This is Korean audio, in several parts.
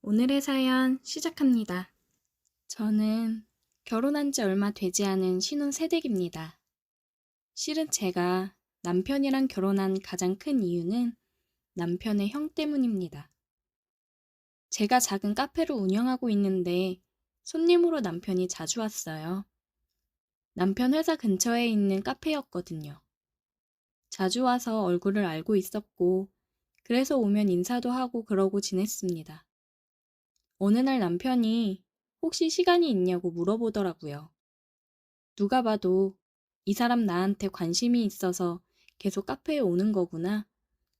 오늘의 사연 시작합니다. 저는 결혼한 지 얼마 되지 않은 신혼 새댁입니다. 실은 제가 남편이랑 결혼한 가장 큰 이유는 남편의 형 때문입니다. 제가 작은 카페를 운영하고 있는데 손님으로 남편이 자주 왔어요. 남편 회사 근처에 있는 카페였거든요. 자주 와서 얼굴을 알고 있었고, 그래서 오면 인사도 하고 그러고 지냈습니다. 어느 날 남편이 혹시 시간이 있냐고 물어보더라고요. 누가 봐도 이 사람 나한테 관심이 있어서 계속 카페에 오는 거구나.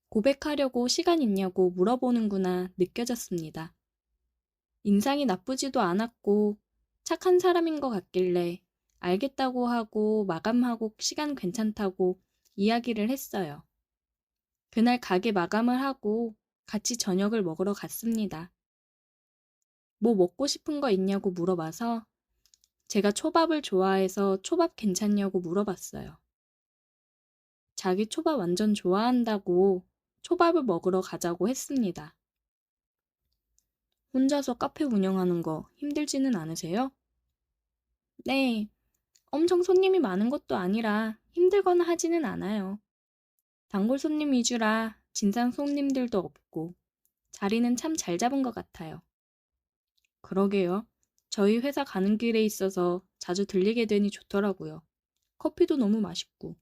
고백하려고 시간 있냐고 물어보는구나 느껴졌습니다. 인상이 나쁘지도 않았고 착한 사람인 것 같길래 알겠다고 하고 마감하고 시간 괜찮다고 이야기를 했어요. 그날 가게 마감을 하고 같이 저녁을 먹으러 갔습니다. 뭐 먹고 싶은 거 있냐고 물어봐서 제가 초밥을 좋아해서 초밥 괜찮냐고 물어봤어요. 자기 초밥 완전 좋아한다고 초밥을 먹으러 가자고 했습니다. 혼자서 카페 운영하는 거 힘들지는 않으세요? 네, 엄청 손님이 많은 것도 아니라 힘들거나 하지는 않아요. 단골 손님 위주라 진상 손님들도 없고 자리는 참 잘 잡은 것 같아요. 그러게요. 저희 회사 가는 길에 있어서 자주 들리게 되니 좋더라고요. 커피도 너무 맛있고.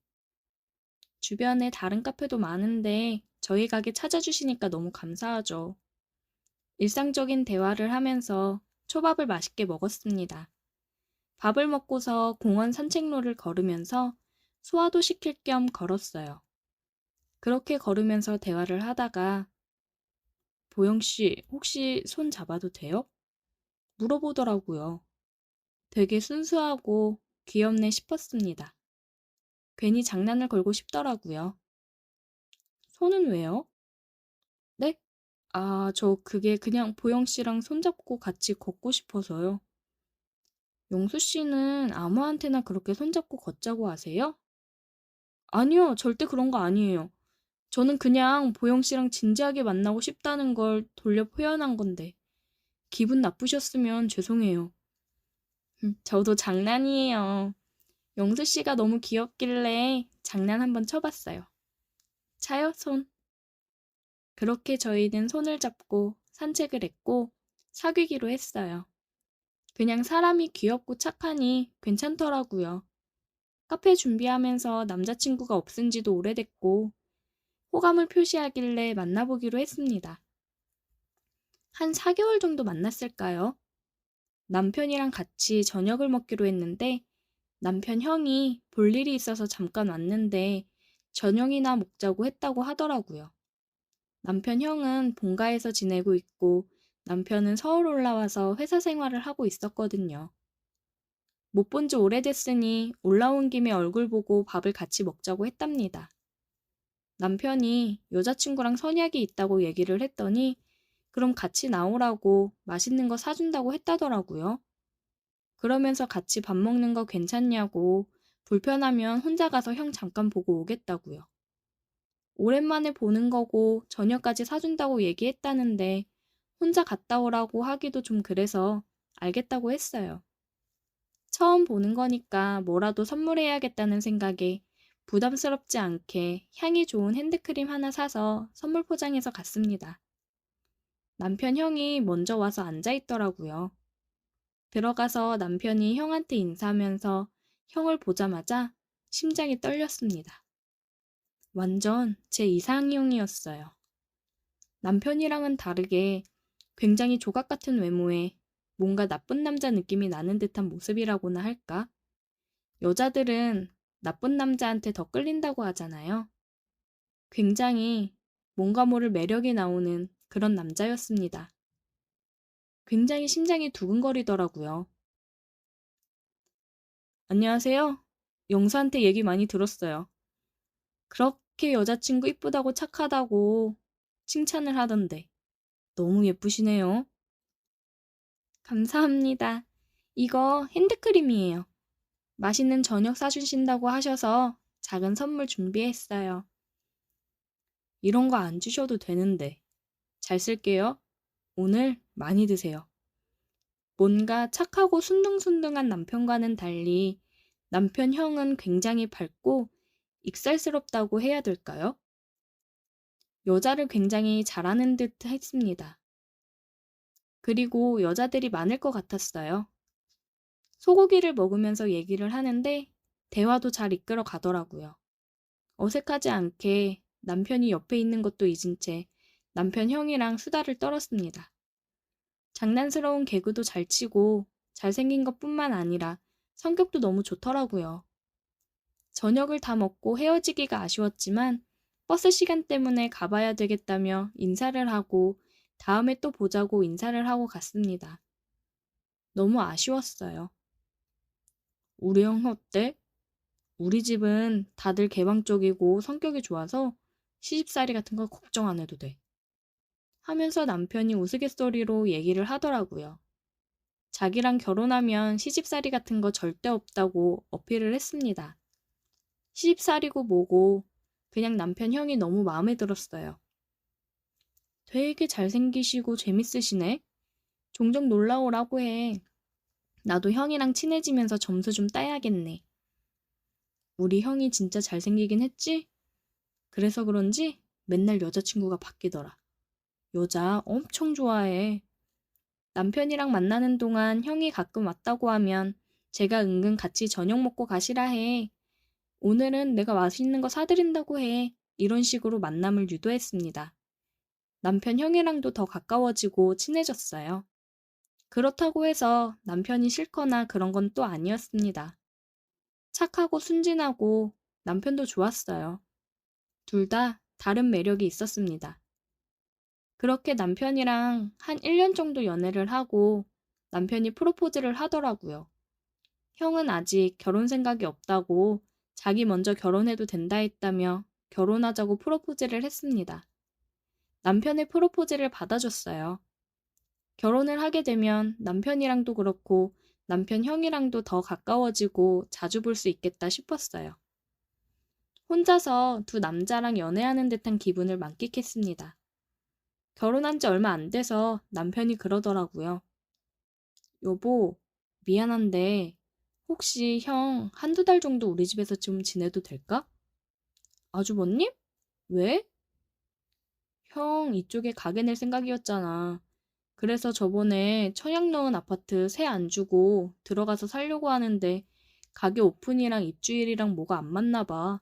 주변에 다른 카페도 많은데 저희 가게 찾아주시니까 너무 감사하죠. 일상적인 대화를 하면서 초밥을 맛있게 먹었습니다. 밥을 먹고서 공원 산책로를 걸으면서 소화도 시킬 겸 걸었어요. 그렇게 걸으면서 대화를 하다가 보영 씨, 혹시 손 잡아도 돼요? 물어보더라고요. 되게 순수하고 귀엽네 싶었습니다. 괜히 장난을 걸고 싶더라고요. 손은 왜요? 네? 아, 저 그게 그냥 보영 씨랑 손잡고 같이 걷고 싶어서요. 용수 씨는 아무한테나 그렇게 손잡고 걷자고 하세요? 아니요, 절대 그런 거 아니에요. 저는 그냥 보영 씨랑 진지하게 만나고 싶다는 걸 돌려 표현한 건데, 기분 나쁘셨으면 죄송해요. 저도 장난이에요. 용수 씨가 너무 귀엽길래 장난 한번 쳐봤어요. 차요, 손. 그렇게 저희는 손을 잡고 산책을 했고, 사귀기로 했어요. 그냥 사람이 귀엽고 착하니 괜찮더라고요. 카페 준비하면서 남자친구가 없은 지도 오래됐고 호감을 표시하길래 만나보기로 했습니다. 한 4개월 정도 만났을까요? 남편이랑 같이 저녁을 먹기로 했는데 남편 형이 볼 일이 있어서 잠깐 왔는데 저녁이나 먹자고 했다고 하더라고요. 남편 형은 본가에서 지내고 있고 남편은 서울 올라와서 회사 생활을 하고 있었거든요. 못 본 지 오래됐으니 올라온 김에 얼굴 보고 밥을 같이 먹자고 했답니다. 남편이 여자친구랑 선약이 있다고 얘기를 했더니 그럼 같이 나오라고 맛있는 거 사준다고 했다더라고요. 그러면서 같이 밥 먹는 거 괜찮냐고 불편하면 혼자 가서 형 잠깐 보고 오겠다고요. 오랜만에 보는 거고 저녁까지 사준다고 얘기했다는데 혼자 갔다 오라고 하기도 좀 그래서 알겠다고 했어요. 처음 보는 거니까 뭐라도 선물해야겠다는 생각에 부담스럽지 않게 향이 좋은 핸드크림 하나 사서 선물 포장해서 갔습니다. 남편 형이 먼저 와서 앉아 있더라고요. 들어가서 남편이 형한테 인사하면서 형을 보자마자 심장이 떨렸습니다. 완전 제 이상형이었어요. 남편이랑은 다르게 굉장히 조각 같은 외모에 뭔가 나쁜 남자 느낌이 나는 듯한 모습이라고나 할까? 여자들은 나쁜 남자한테 더 끌린다고 하잖아요. 굉장히 뭔가 모를 매력이 나오는 그런 남자였습니다. 굉장히 심장이 두근거리더라고요. 안녕하세요. 영수한테 얘기 많이 들었어요. 그렇게 여자친구 이쁘다고 착하다고 칭찬을 하던데 너무 예쁘시네요. 감사합니다. 이거 핸드크림이에요. 맛있는 저녁 사주신다고 하셔서 작은 선물 준비했어요. 이런 거 안 주셔도 되는데. 잘 쓸게요. 오늘 많이 드세요. 뭔가 착하고 순둥순둥한 남편과는 달리 남편 형은 굉장히 밝고 익살스럽다고 해야 될까요? 여자를 굉장히 잘하는 듯 했습니다. 그리고 여자들이 많을 것 같았어요. 소고기를 먹으면서 얘기를 하는데 대화도 잘 이끌어 가더라고요. 어색하지 않게 남편이 옆에 있는 것도 잊은 채 남편 형이랑 수다를 떨었습니다. 장난스러운 개그도 잘 치고 잘생긴 것뿐만 아니라 성격도 너무 좋더라고요. 저녁을 다 먹고 헤어지기가 아쉬웠지만 버스 시간 때문에 가봐야 되겠다며 인사를 하고 다음에 또 보자고 인사를 하고 갔습니다. 너무 아쉬웠어요. 우리 형 어때? 우리 집은 다들 개방적이고 성격이 좋아서 시집살이 같은 거 걱정 안 해도 돼. 하면서 남편이 우스갯소리로 얘기를 하더라고요. 자기랑 결혼하면 시집살이 같은 거 절대 없다고 어필을 했습니다. 시집살이고 뭐고 그냥 남편 형이 너무 마음에 들었어요. 되게 잘생기시고 재밌으시네. 종종 놀러 오라고 해. 나도 형이랑 친해지면서 점수 좀 따야겠네. 우리 형이 진짜 잘생기긴 했지? 그래서 그런지 맨날 여자친구가 바뀌더라. 여자 엄청 좋아해. 남편이랑 만나는 동안 형이 가끔 왔다고 하면 제가 은근 같이 저녁 먹고 가시라 해. 오늘은 내가 맛있는 거 사드린다고 해. 이런 식으로 만남을 유도했습니다. 남편 형이랑도 더 가까워지고 친해졌어요. 그렇다고 해서 남편이 싫거나 그런 건 또 아니었습니다. 착하고 순진하고 남편도 좋았어요. 둘 다 다른 매력이 있었습니다. 그렇게 남편이랑 한 1년 정도 연애를 하고 남편이 프로포즈를 하더라고요. 형은 아직 결혼 생각이 없다고 자기 먼저 결혼해도 된다 했다며 결혼하자고 프로포즈를 했습니다. 남편의 프로포즈를 받아줬어요. 결혼을 하게 되면 남편이랑도 그렇고 남편 형이랑도 더 가까워지고 자주 볼 수 있겠다 싶었어요. 혼자서 두 남자랑 연애하는 듯한 기분을 만끽했습니다. 결혼한 지 얼마 안 돼서 남편이 그러더라고요. 여보, 미안한데 혹시 형 한두 달 정도 우리 집에서 좀 지내도 될까? 아주버님? 왜? 형 이쪽에 가게 낼 생각이었잖아. 그래서 저번에 청약 넣은 아파트 세 안 주고 들어가서 살려고 하는데 가게 오픈이랑 입주일이랑 뭐가 안 맞나 봐.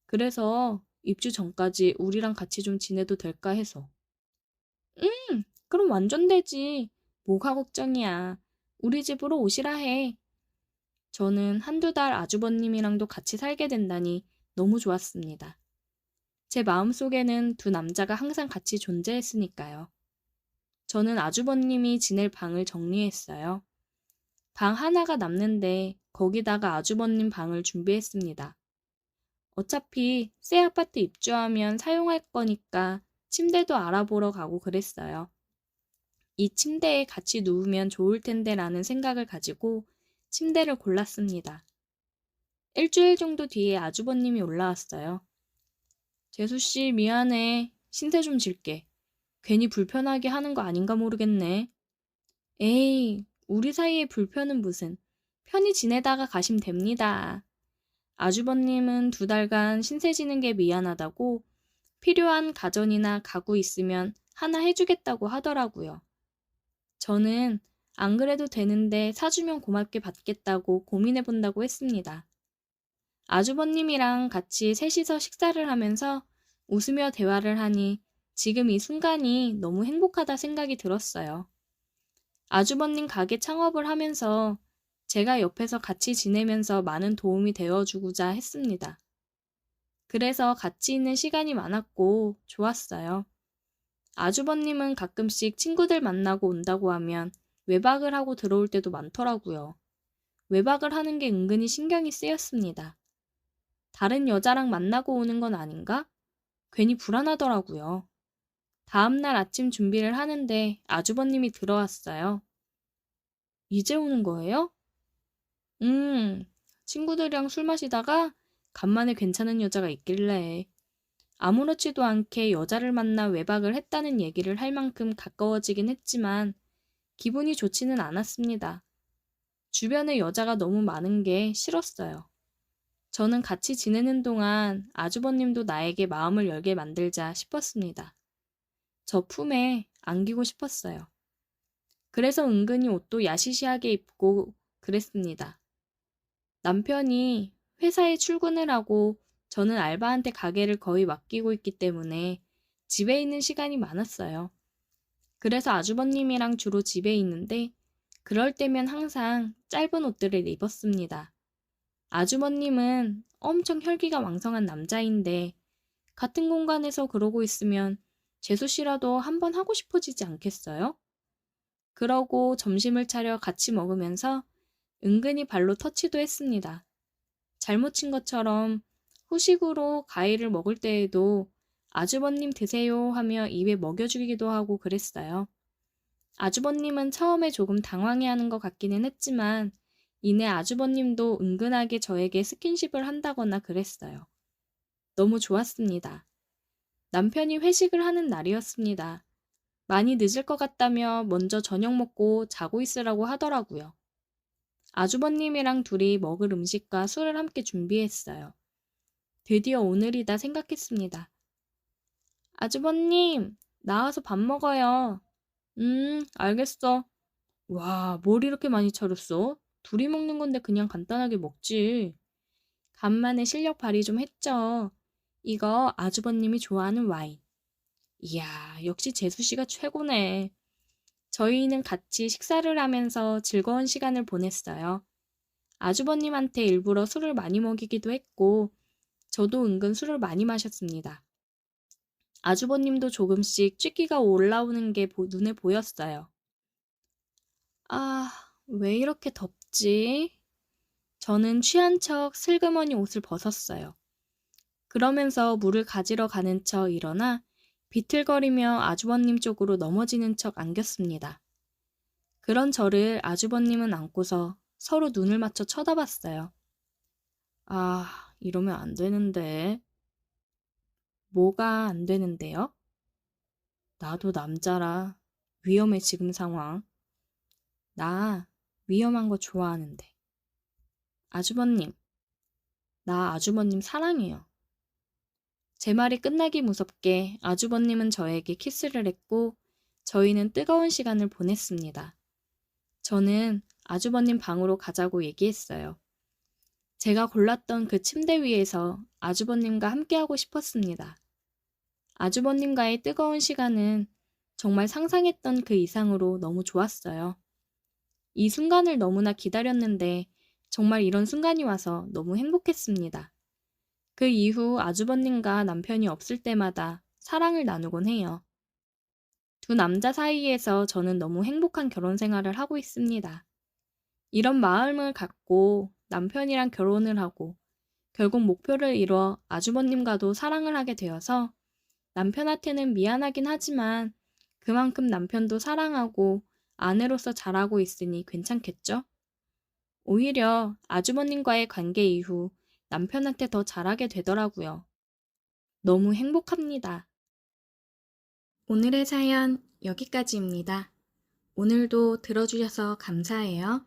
그래서 입주 전까지 우리랑 같이 좀 지내도 될까 해서. 그럼 완전 되지. 뭐가 걱정이야. 우리 집으로 오시라 해. 저는 한두 달 아주버님이랑도 같이 살게 된다니 너무 좋았습니다. 제 마음속에는 두 남자가 항상 같이 존재했으니까요. 저는 아주버님이 지낼 방을 정리했어요. 방 하나가 남는데 거기다가 아주버님 방을 준비했습니다. 어차피 새 아파트 입주하면 사용할 거니까 침대도 알아보러 가고 그랬어요. 이 침대에 같이 누우면 좋을 텐데라는 생각을 가지고 침대를 골랐습니다. 일주일 정도 뒤에 아주버님이 올라왔어요. 재수씨, 미안해. 신세 좀 질게. 괜히 불편하게 하는 거 아닌가 모르겠네. 에이, 우리 사이에 불편은 무슨. 편히 지내다가 가시면 됩니다. 아주버님은 2달간 신세 지는 게 미안하다고 필요한 가전이나 가구 있으면 하나 해주겠다고 하더라고요. 저는 안 그래도 되는데 사주면 고맙게 받겠다고 고민해 본다고 했습니다. 아주버님이랑 같이 셋이서 식사를 하면서 웃으며 대화를 하니 지금 이 순간이 너무 행복하다 생각이 들었어요. 아주버님 가게 창업을 하면서 제가 옆에서 같이 지내면서 많은 도움이 되어주고자 했습니다. 그래서 같이 있는 시간이 많았고 좋았어요. 아주버님은 가끔씩 친구들 만나고 온다고 하면 외박을 하고 들어올 때도 많더라고요. 외박을 하는 게 은근히 신경이 쓰였습니다. 다른 여자랑 만나고 오는 건 아닌가? 괜히 불안하더라고요. 다음날 아침 준비를 하는데 아주버님이 들어왔어요. 이제 오는 거예요? 친구들이랑 술 마시다가 간만에 괜찮은 여자가 있길래. 아무렇지도 않게 여자를 만나 외박을 했다는 얘기를 할 만큼 가까워지긴 했지만 기분이 좋지는 않았습니다. 주변에 여자가 너무 많은 게 싫었어요. 저는 같이 지내는 동안 아주버님도 나에게 마음을 열게 만들자 싶었습니다. 저 품에 안기고 싶었어요. 그래서 은근히 옷도 야시시하게 입고 그랬습니다. 남편이 회사에 출근을 하고 저는 알바한테 가게를 거의 맡기고 있기 때문에 집에 있는 시간이 많았어요. 그래서 아주버님이랑 주로 집에 있는데 그럴 때면 항상 짧은 옷들을 입었습니다. 아주버님은 엄청 혈기가 왕성한 남자인데 같은 공간에서 그러고 있으면 재수 씨라도 한번 하고 싶어지지 않겠어요? 그러고 점심을 차려 같이 먹으면서 은근히 발로 터치도 했습니다. 잘못 친 것처럼 후식으로 과일을 먹을 때에도 아주버님 드세요 하며 입에 먹여주기도 하고 그랬어요. 아주버님은 처음에 조금 당황해하는 것 같기는 했지만 이내 아주버님도 은근하게 저에게 스킨십을 한다거나 그랬어요. 너무 좋았습니다. 남편이 회식을 하는 날이었습니다. 많이 늦을 것 같다며 먼저 저녁 먹고 자고 있으라고 하더라고요. 아주버님이랑 둘이 먹을 음식과 술을 함께 준비했어요. 드디어 오늘이다 생각했습니다. 아주버님, 나와서 밥 먹어요. 알겠어. 와, 뭘 이렇게 많이 차렸어? 둘이 먹는 건데 그냥 간단하게 먹지. 간만에 실력 발휘 좀 했죠. 이거 아주버님이 좋아하는 와인. 이야, 역시 재수씨가 최고네. 저희는 같이 식사를 하면서 즐거운 시간을 보냈어요. 아주버님한테 일부러 술을 많이 먹이기도 했고, 저도 은근 술을 많이 마셨습니다. 아주버님도 조금씩 쥐기가 올라오는 게 눈에 보였어요. 아, 왜 이렇게 덥지? 저는 취한 척 슬그머니 옷을 벗었어요. 그러면서 물을 가지러 가는 척 일어나 비틀거리며 아주버님 쪽으로 넘어지는 척 안겼습니다. 그런 저를 아주버님은 안고서 서로 눈을 맞춰 쳐다봤어요. 아, 이러면 안 되는데. 뭐가 안 되는데요? 나도 남자라 위험해 지금 상황. 나 위험한 거 좋아하는데. 아주버님, 나 아주버님 사랑해요. 제 말이 끝나기 무섭게 아주버님은 저에게 키스를 했고 저희는 뜨거운 시간을 보냈습니다. 저는 아주버님 방으로 가자고 얘기했어요. 제가 골랐던 그 침대 위에서 아주버님과 함께하고 싶었습니다. 아주버님과의 뜨거운 시간은 정말 상상했던 그 이상으로 너무 좋았어요. 이 순간을 너무나 기다렸는데 정말 이런 순간이 와서 너무 행복했습니다. 그 이후 아주버님과 남편이 없을 때마다 사랑을 나누곤 해요. 두 남자 사이에서 저는 너무 행복한 결혼 생활을 하고 있습니다. 이런 마음을 갖고 남편이랑 결혼을 하고 결국 목표를 이뤄 아주버님과도 사랑을 하게 되어서 남편한테는 미안하긴 하지만 그만큼 남편도 사랑하고 아내로서 잘하고 있으니 괜찮겠죠? 오히려 아주버님과의 관계 이후 남편한테 더 잘하게 되더라고요. 너무 행복합니다. 오늘의 사연 여기까지입니다. 오늘도 들어주셔서 감사해요.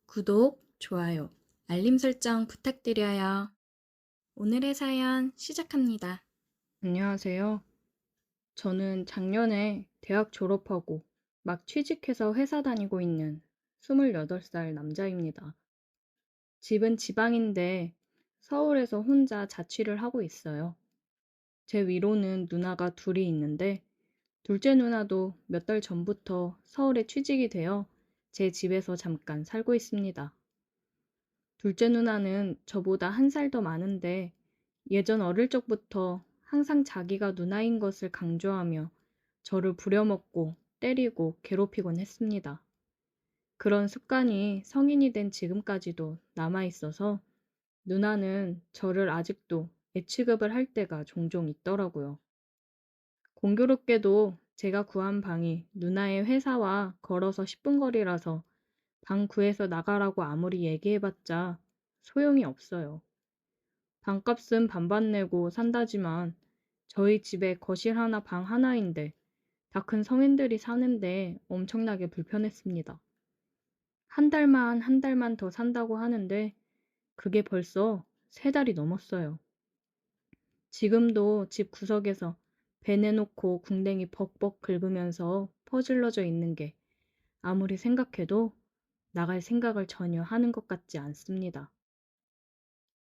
구독, 좋아요, 알림 설정 부탁드려요. 오늘의 사연 시작합니다. 안녕하세요. 저는 작년에 대학 졸업하고 막 취직해서 회사 다니고 있는 28살 남자입니다. 집은 지방인데 서울에서 혼자 자취를 하고 있어요. 제 위로는 누나가 둘이 있는데 둘째 누나도 몇 달 전부터 서울에 취직이 되어 제 집에서 잠깐 살고 있습니다. 둘째 누나는 저보다 1살 더 많은데 예전 어릴 적부터 항상 자기가 누나인 것을 강조하며 저를 부려먹고 때리고 괴롭히곤 했습니다. 그런 습관이 성인이 된 지금까지도 남아있어서 누나는 저를 아직도 애취급을 할 때가 종종 있더라고요. 공교롭게도 제가 구한 방이 누나의 회사와 걸어서 10분 거리라서 방 구해서 나가라고 아무리 얘기해봤자 소용이 없어요. 방값은 반반 내고 산다지만 저희 집에 거실 하나 방 하나인데 다 큰 성인들이 사는데 엄청나게 불편했습니다. 한 달만 더 산다고 하는데 그게 벌써 3달이 넘었어요. 지금도 집 구석에서 배 내놓고 궁뎅이 벅벅 긁으면서 퍼질러져 있는 게 아무리 생각해도 나갈 생각을 전혀 하는 것 같지 않습니다.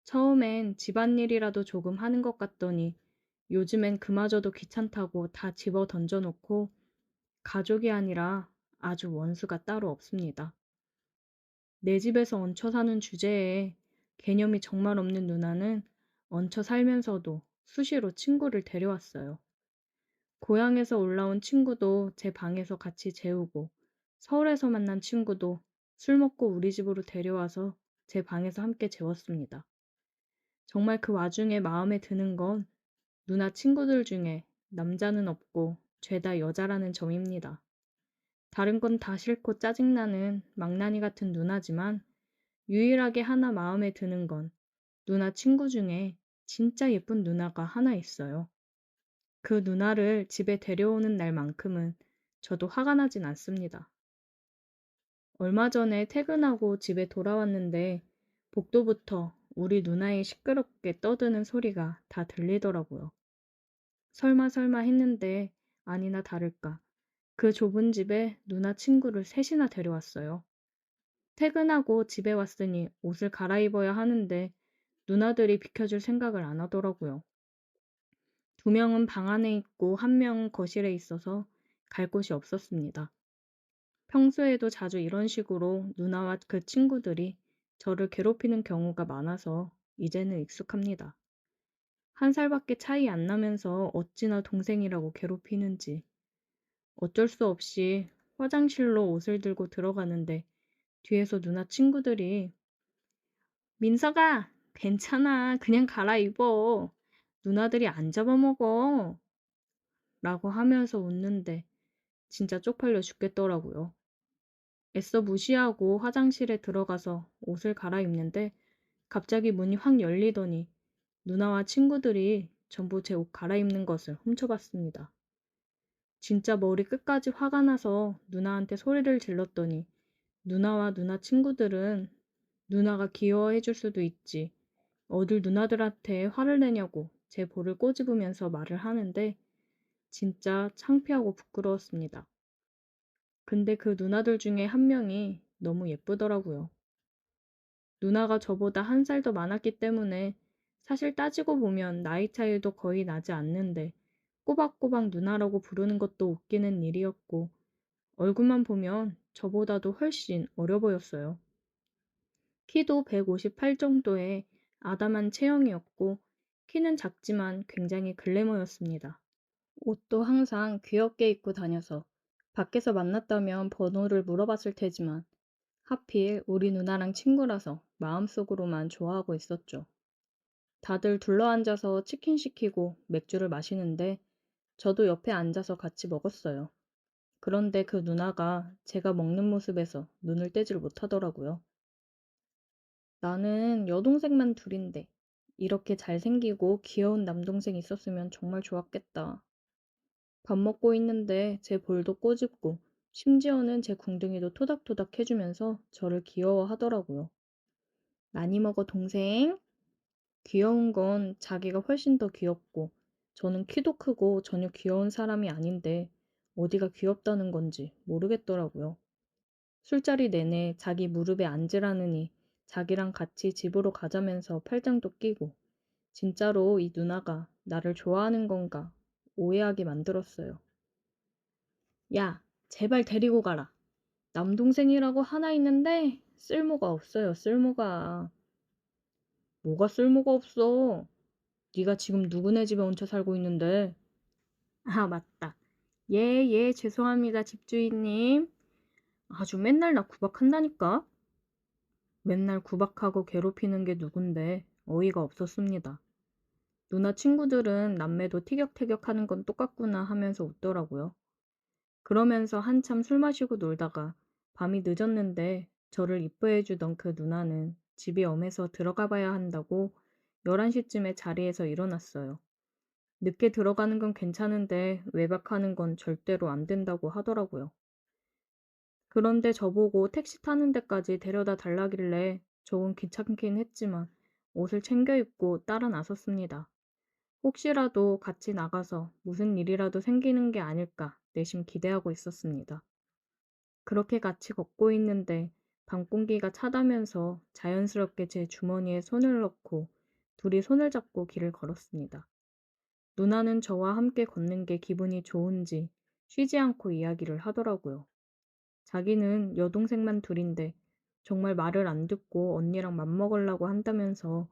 처음엔 집안일이라도 조금 하는 것 같더니 요즘엔 그마저도 귀찮다고 다 집어 던져놓고 가족이 아니라 아주 원수가 따로 없습니다. 내 집에서 얹혀 사는 주제에 개념이 정말 없는 누나는 얹혀 살면서도 수시로 친구를 데려왔어요. 고향에서 올라온 친구도 제 방에서 같이 재우고 서울에서 만난 친구도 술 먹고 우리 집으로 데려와서 제 방에서 함께 재웠습니다. 정말 그 와중에 마음에 드는 건 누나 친구들 중에 남자는 없고 죄다 여자라는 점입니다. 다른 건 다 싫고 짜증나는 망나니 같은 누나지만 유일하게 하나 마음에 드는 건 누나 친구 중에 진짜 예쁜 누나가 하나 있어요. 그 누나를 집에 데려오는 날만큼은 저도 화가 나진 않습니다. 얼마 전에 퇴근하고 집에 돌아왔는데 복도부터 우리 누나의 시끄럽게 떠드는 소리가 다 들리더라고요. 설마 했는데 아니나 다를까 그 좁은 집에 누나 친구를 셋이나 데려왔어요. 퇴근하고 집에 왔으니 옷을 갈아입어야 하는데 누나들이 비켜줄 생각을 안 하더라고요. 2명은 방 안에 있고 1명은 거실에 있어서 갈 곳이 없었습니다. 평소에도 자주 이런 식으로 누나와 그 친구들이 저를 괴롭히는 경우가 많아서 이제는 익숙합니다. 1살밖에 차이 안 나면서 어찌나 동생이라고 괴롭히는지. 어쩔 수 없이 화장실로 옷을 들고 들어가는데 뒤에서 누나 친구들이 민서가 괜찮아 그냥 갈아입어 누나들이 안 잡아먹어 라고 하면서 웃는데 진짜 쪽팔려 죽겠더라고요. 애써 무시하고 화장실에 들어가서 옷을 갈아입는데 갑자기 문이 확 열리더니 누나와 친구들이 전부 제 옷 갈아입는 것을 훔쳐봤습니다. 진짜 머리 끝까지 화가 나서 누나한테 소리를 질렀더니 누나와 누나 친구들은 누나가 귀여워해 줄 수도 있지. 어딜 누나들한테 화를 내냐고 제 볼을 꼬집으면서 말을 하는데 진짜 창피하고 부끄러웠습니다. 근데 그 누나들 중에 1명이 너무 예쁘더라고요. 누나가 저보다 1살 더 많았기 때문에 사실 따지고 보면 나이 차이도 거의 나지 않는데 꼬박꼬박 누나라고 부르는 것도 웃기는 일이었고 얼굴만 보면 저보다도 훨씬 어려 보였어요. 키도 158 정도의 아담한 체형이었고 키는 작지만 굉장히 글래머였습니다. 옷도 항상 귀엽게 입고 다녀서 밖에서 만났다면 번호를 물어봤을 테지만 하필 우리 누나랑 친구라서 마음속으로만 좋아하고 있었죠. 다들 둘러앉아서 치킨 시키고 맥주를 마시는데 저도 옆에 앉아서 같이 먹었어요. 그런데 그 누나가 제가 먹는 모습에서 눈을 떼질 못하더라고요. 나는 여동생만 둘인데 이렇게 잘생기고 귀여운 남동생 있었으면 정말 좋았겠다. 밥 먹고 있는데 제 볼도 꼬집고 심지어는 제 궁둥이도 토닥토닥 해주면서 저를 귀여워하더라고요. 많이 먹어 동생. 귀여운 건 자기가 훨씬 더 귀엽고 저는 키도 크고 전혀 귀여운 사람이 아닌데 어디가 귀엽다는 건지 모르겠더라고요. 술자리 내내 자기 무릎에 앉으라느니 자기랑 같이 집으로 가자면서 팔짱도 끼고 진짜로 이 누나가 나를 좋아하는 건가 오해하게 만들었어요. 야, 제발 데리고 가라. 남동생이라고 하나 있는데 쓸모가 없어요, 쓸모가. 뭐가 쓸모가 없어? 네가 지금 누구네 집에 얹혀 살고 있는데. 아, 맞다. 예, 죄송합니다, 집주인님. 아주 맨날 나 구박한다니까? 맨날 구박하고 괴롭히는 게 누군데 어이가 없었습니다. 누나 친구들은 남매도 티격태격하는 건 똑같구나 하면서 웃더라고요. 그러면서 한참 술 마시고 놀다가 밤이 늦었는데 저를 이뻐해 주던 그 누나는 집이 엄해서 들어가 봐야 한다고 11시쯤에 자리에서 일어났어요. 늦게 들어가는 건 괜찮은데 외박하는 건 절대로 안 된다고 하더라고요. 그런데 저보고 택시 타는 데까지 데려다 달라길래 조금 귀찮긴 했지만 옷을 챙겨 입고 따라 나섰습니다. 혹시라도 같이 나가서 무슨 일이라도 생기는 게 아닐까 내심 기대하고 있었습니다. 그렇게 같이 걷고 있는데 밤 공기가 차다면서 자연스럽게 제 주머니에 손을 넣고 둘이 손을 잡고 길을 걸었습니다. 누나는 저와 함께 걷는 게 기분이 좋은지 쉬지 않고 이야기를 하더라고요. 자기는 여동생만 둘인데 정말 말을 안 듣고 언니랑 맘먹으려고 한다면서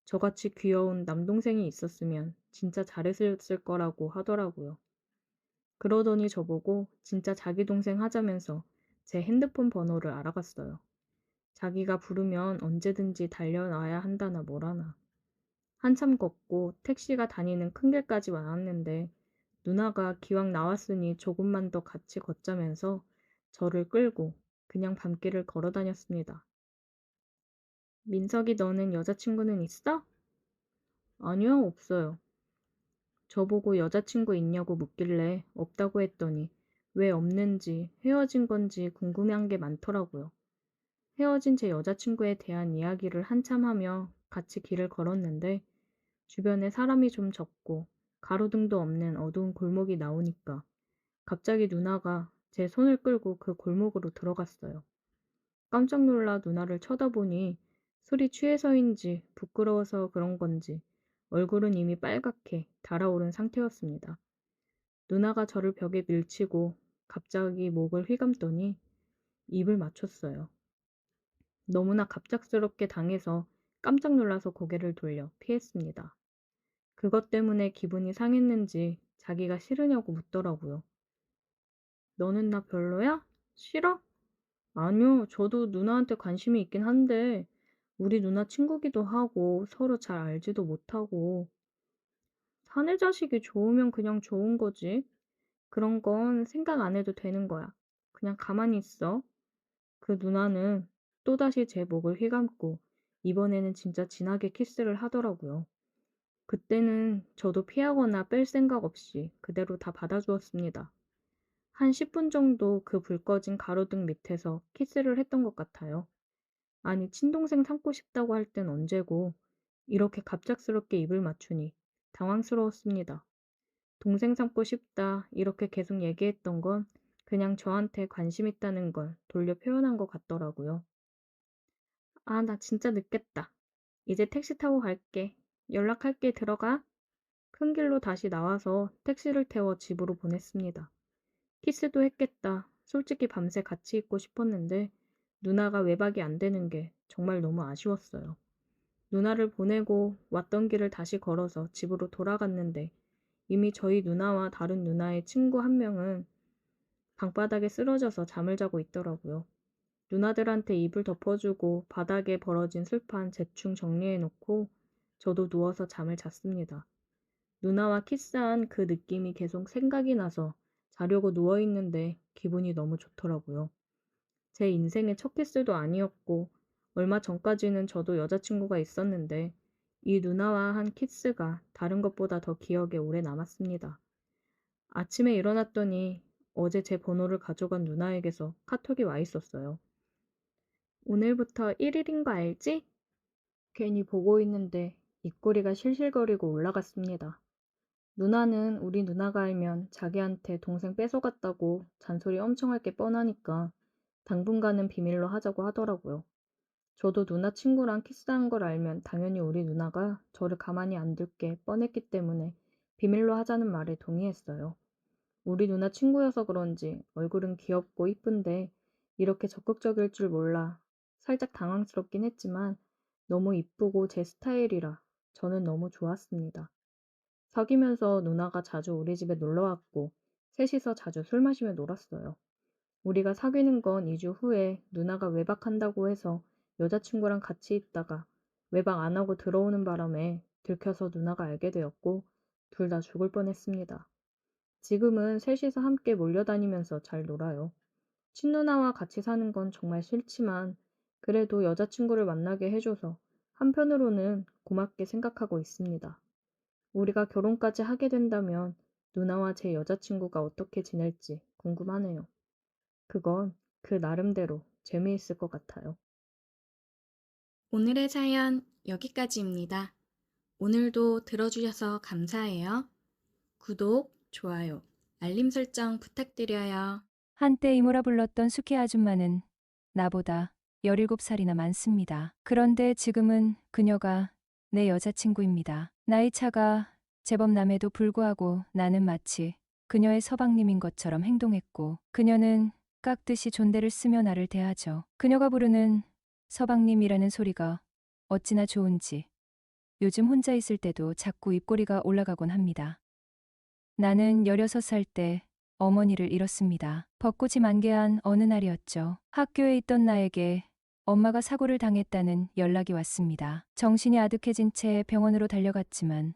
저같이 귀여운 남동생이 있었으면 진짜 잘했을 거라고 하더라고요. 그러더니 저보고 진짜 자기 동생 하자면서 제 핸드폰 번호를 알아갔어요. 자기가 부르면 언제든지 달려나야 한다나 뭐라나. 한참 걷고 택시가 다니는 큰 길까지 왔는데 누나가 기왕 나왔으니 조금만 더 같이 걷자면서 저를 끌고 그냥 밤길을 걸어 다녔습니다. 민석이 너는 여자친구는 있어? 아니요, 없어요. 저보고 여자친구 있냐고 묻길래 없다고 했더니 왜 없는지 헤어진 건지 궁금한 게 많더라고요. 헤어진 제 여자친구에 대한 이야기를 한참 하며 같이 길을 걸었는데 주변에 사람이 좀 적고 가로등도 없는 어두운 골목이 나오니까 갑자기 누나가 제 손을 끌고 그 골목으로 들어갔어요. 깜짝 놀라 누나를 쳐다보니 술이 취해서인지 부끄러워서 그런 건지 얼굴은 이미 빨갛게 달아오른 상태였습니다. 누나가 저를 벽에 밀치고 갑자기 목을 휘감더니 입을 맞췄어요. 너무나 갑작스럽게 당해서 깜짝 놀라서 고개를 돌려 피했습니다. 그것 때문에 기분이 상했는지 자기가 싫으냐고 묻더라고요. 너는 나 별로야? 싫어? 아니요, 저도 누나한테 관심이 있긴 한데 우리 누나 친구기도 하고 서로 잘 알지도 못하고 사내 자식이 좋으면 그냥 좋은 거지. 그런 건 생각 안 해도 되는 거야. 그냥 가만히 있어. 그 누나는 또다시 제 목을 휘감고 이번에는 진짜 진하게 키스를 하더라고요. 그때는 저도 피하거나 뺄 생각 없이 그대로 다 받아주었습니다. 한 10분 정도 그 불 꺼진 가로등 밑에서 키스를 했던 것 같아요. 아니, 친동생 삼고 싶다고 할 땐 언제고 이렇게 갑작스럽게 입을 맞추니 당황스러웠습니다. 동생 삼고 싶다 이렇게 계속 얘기했던 건 그냥 저한테 관심 있다는 걸 돌려 표현한 것 같더라고요. 아, 나 진짜 늦겠다. 이제 택시 타고 갈게. 연락할게. 들어가. 큰 길로 다시 나와서 택시를 태워 집으로 보냈습니다. 키스도 했겠다. 솔직히 밤새 같이 있고 싶었는데 누나가 외박이 안 되는 게 정말 너무 아쉬웠어요. 누나를 보내고 왔던 길을 다시 걸어서 집으로 돌아갔는데 이미 저희 누나와 다른 누나의 친구 한 명은 방바닥에 쓰러져서 잠을 자고 있더라고요. 누나들한테 이불 덮어주고 바닥에 벌어진 술판 대충 정리해놓고 저도 누워서 잠을 잤습니다. 누나와 키스한 그 느낌이 계속 생각이 나서 자려고 누워있는데 기분이 너무 좋더라고요. 제 인생의 첫 키스도 아니었고 얼마 전까지는 저도 여자친구가 있었는데 이 누나와 한 키스가 다른 것보다 더 기억에 오래 남았습니다. 아침에 일어났더니 어제 제 번호를 가져간 누나에게서 카톡이 와 있었어요. 오늘부터 1일인 거 알지? 괜히 보고 있는데 입꼬리가 실실거리고 올라갔습니다. 누나는 우리 누나가 알면 자기한테 동생 뺏어갔다고 잔소리 엄청 할 게 뻔하니까 당분간은 비밀로 하자고 하더라고요. 저도 누나 친구랑 키스한 걸 알면 당연히 우리 누나가 저를 가만히 안 둘 게 뻔했기 때문에 비밀로 하자는 말에 동의했어요. 우리 누나 친구여서 그런지 얼굴은 귀엽고 이쁜데 이렇게 적극적일 줄 몰라 살짝 당황스럽긴 했지만 너무 이쁘고 제 스타일이라 저는 너무 좋았습니다. 사귀면서 누나가 자주 우리 집에 놀러 왔고 셋이서 자주 술 마시며 놀았어요. 우리가 사귀는 건 2주 후에 누나가 외박한다고 해서 여자친구랑 같이 있다가 외박 안 하고 들어오는 바람에 들켜서 누나가 알게 되었고 둘 다 죽을 뻔했습니다. 지금은 셋이서 함께 몰려다니면서 잘 놀아요. 친누나와 같이 사는 건 정말 싫지만 그래도 여자친구를 만나게 해줘서 한편으로는 고맙게 생각하고 있습니다. 우리가 결혼까지 하게 된다면 누나와 제 여자친구가 어떻게 지낼지 궁금하네요. 그건 그 나름대로 재미있을 것 같아요. 오늘의 사연 여기까지입니다. 오늘도 들어주셔서 감사해요. 구독, 좋아요, 알림 설정 부탁드려요. 한때 이모라 불렀던 숙희 아줌마는 나보다 17살이나 많습니다. 그런데 지금은 그녀가 내 여자친구입니다. 나이 차가 제법 남에도 불구하고 나는 마치 그녀의 서방님인 것처럼 행동했고 그녀는 깍듯이 존대를 쓰며 나를 대하죠. 그녀가 부르는 서방님이라는 소리가 어찌나 좋은지 요즘 혼자 있을 때도 자꾸 입꼬리가 올라가곤 합니다. 나는 16살 때 어머니를 잃었습니다. 벚꽃이 만개한 어느 날이었죠. 학교에 있던 나에게 엄마가 사고를 당했다는 연락이 왔습니다. 정신이 아득해진 채 병원으로 달려갔지만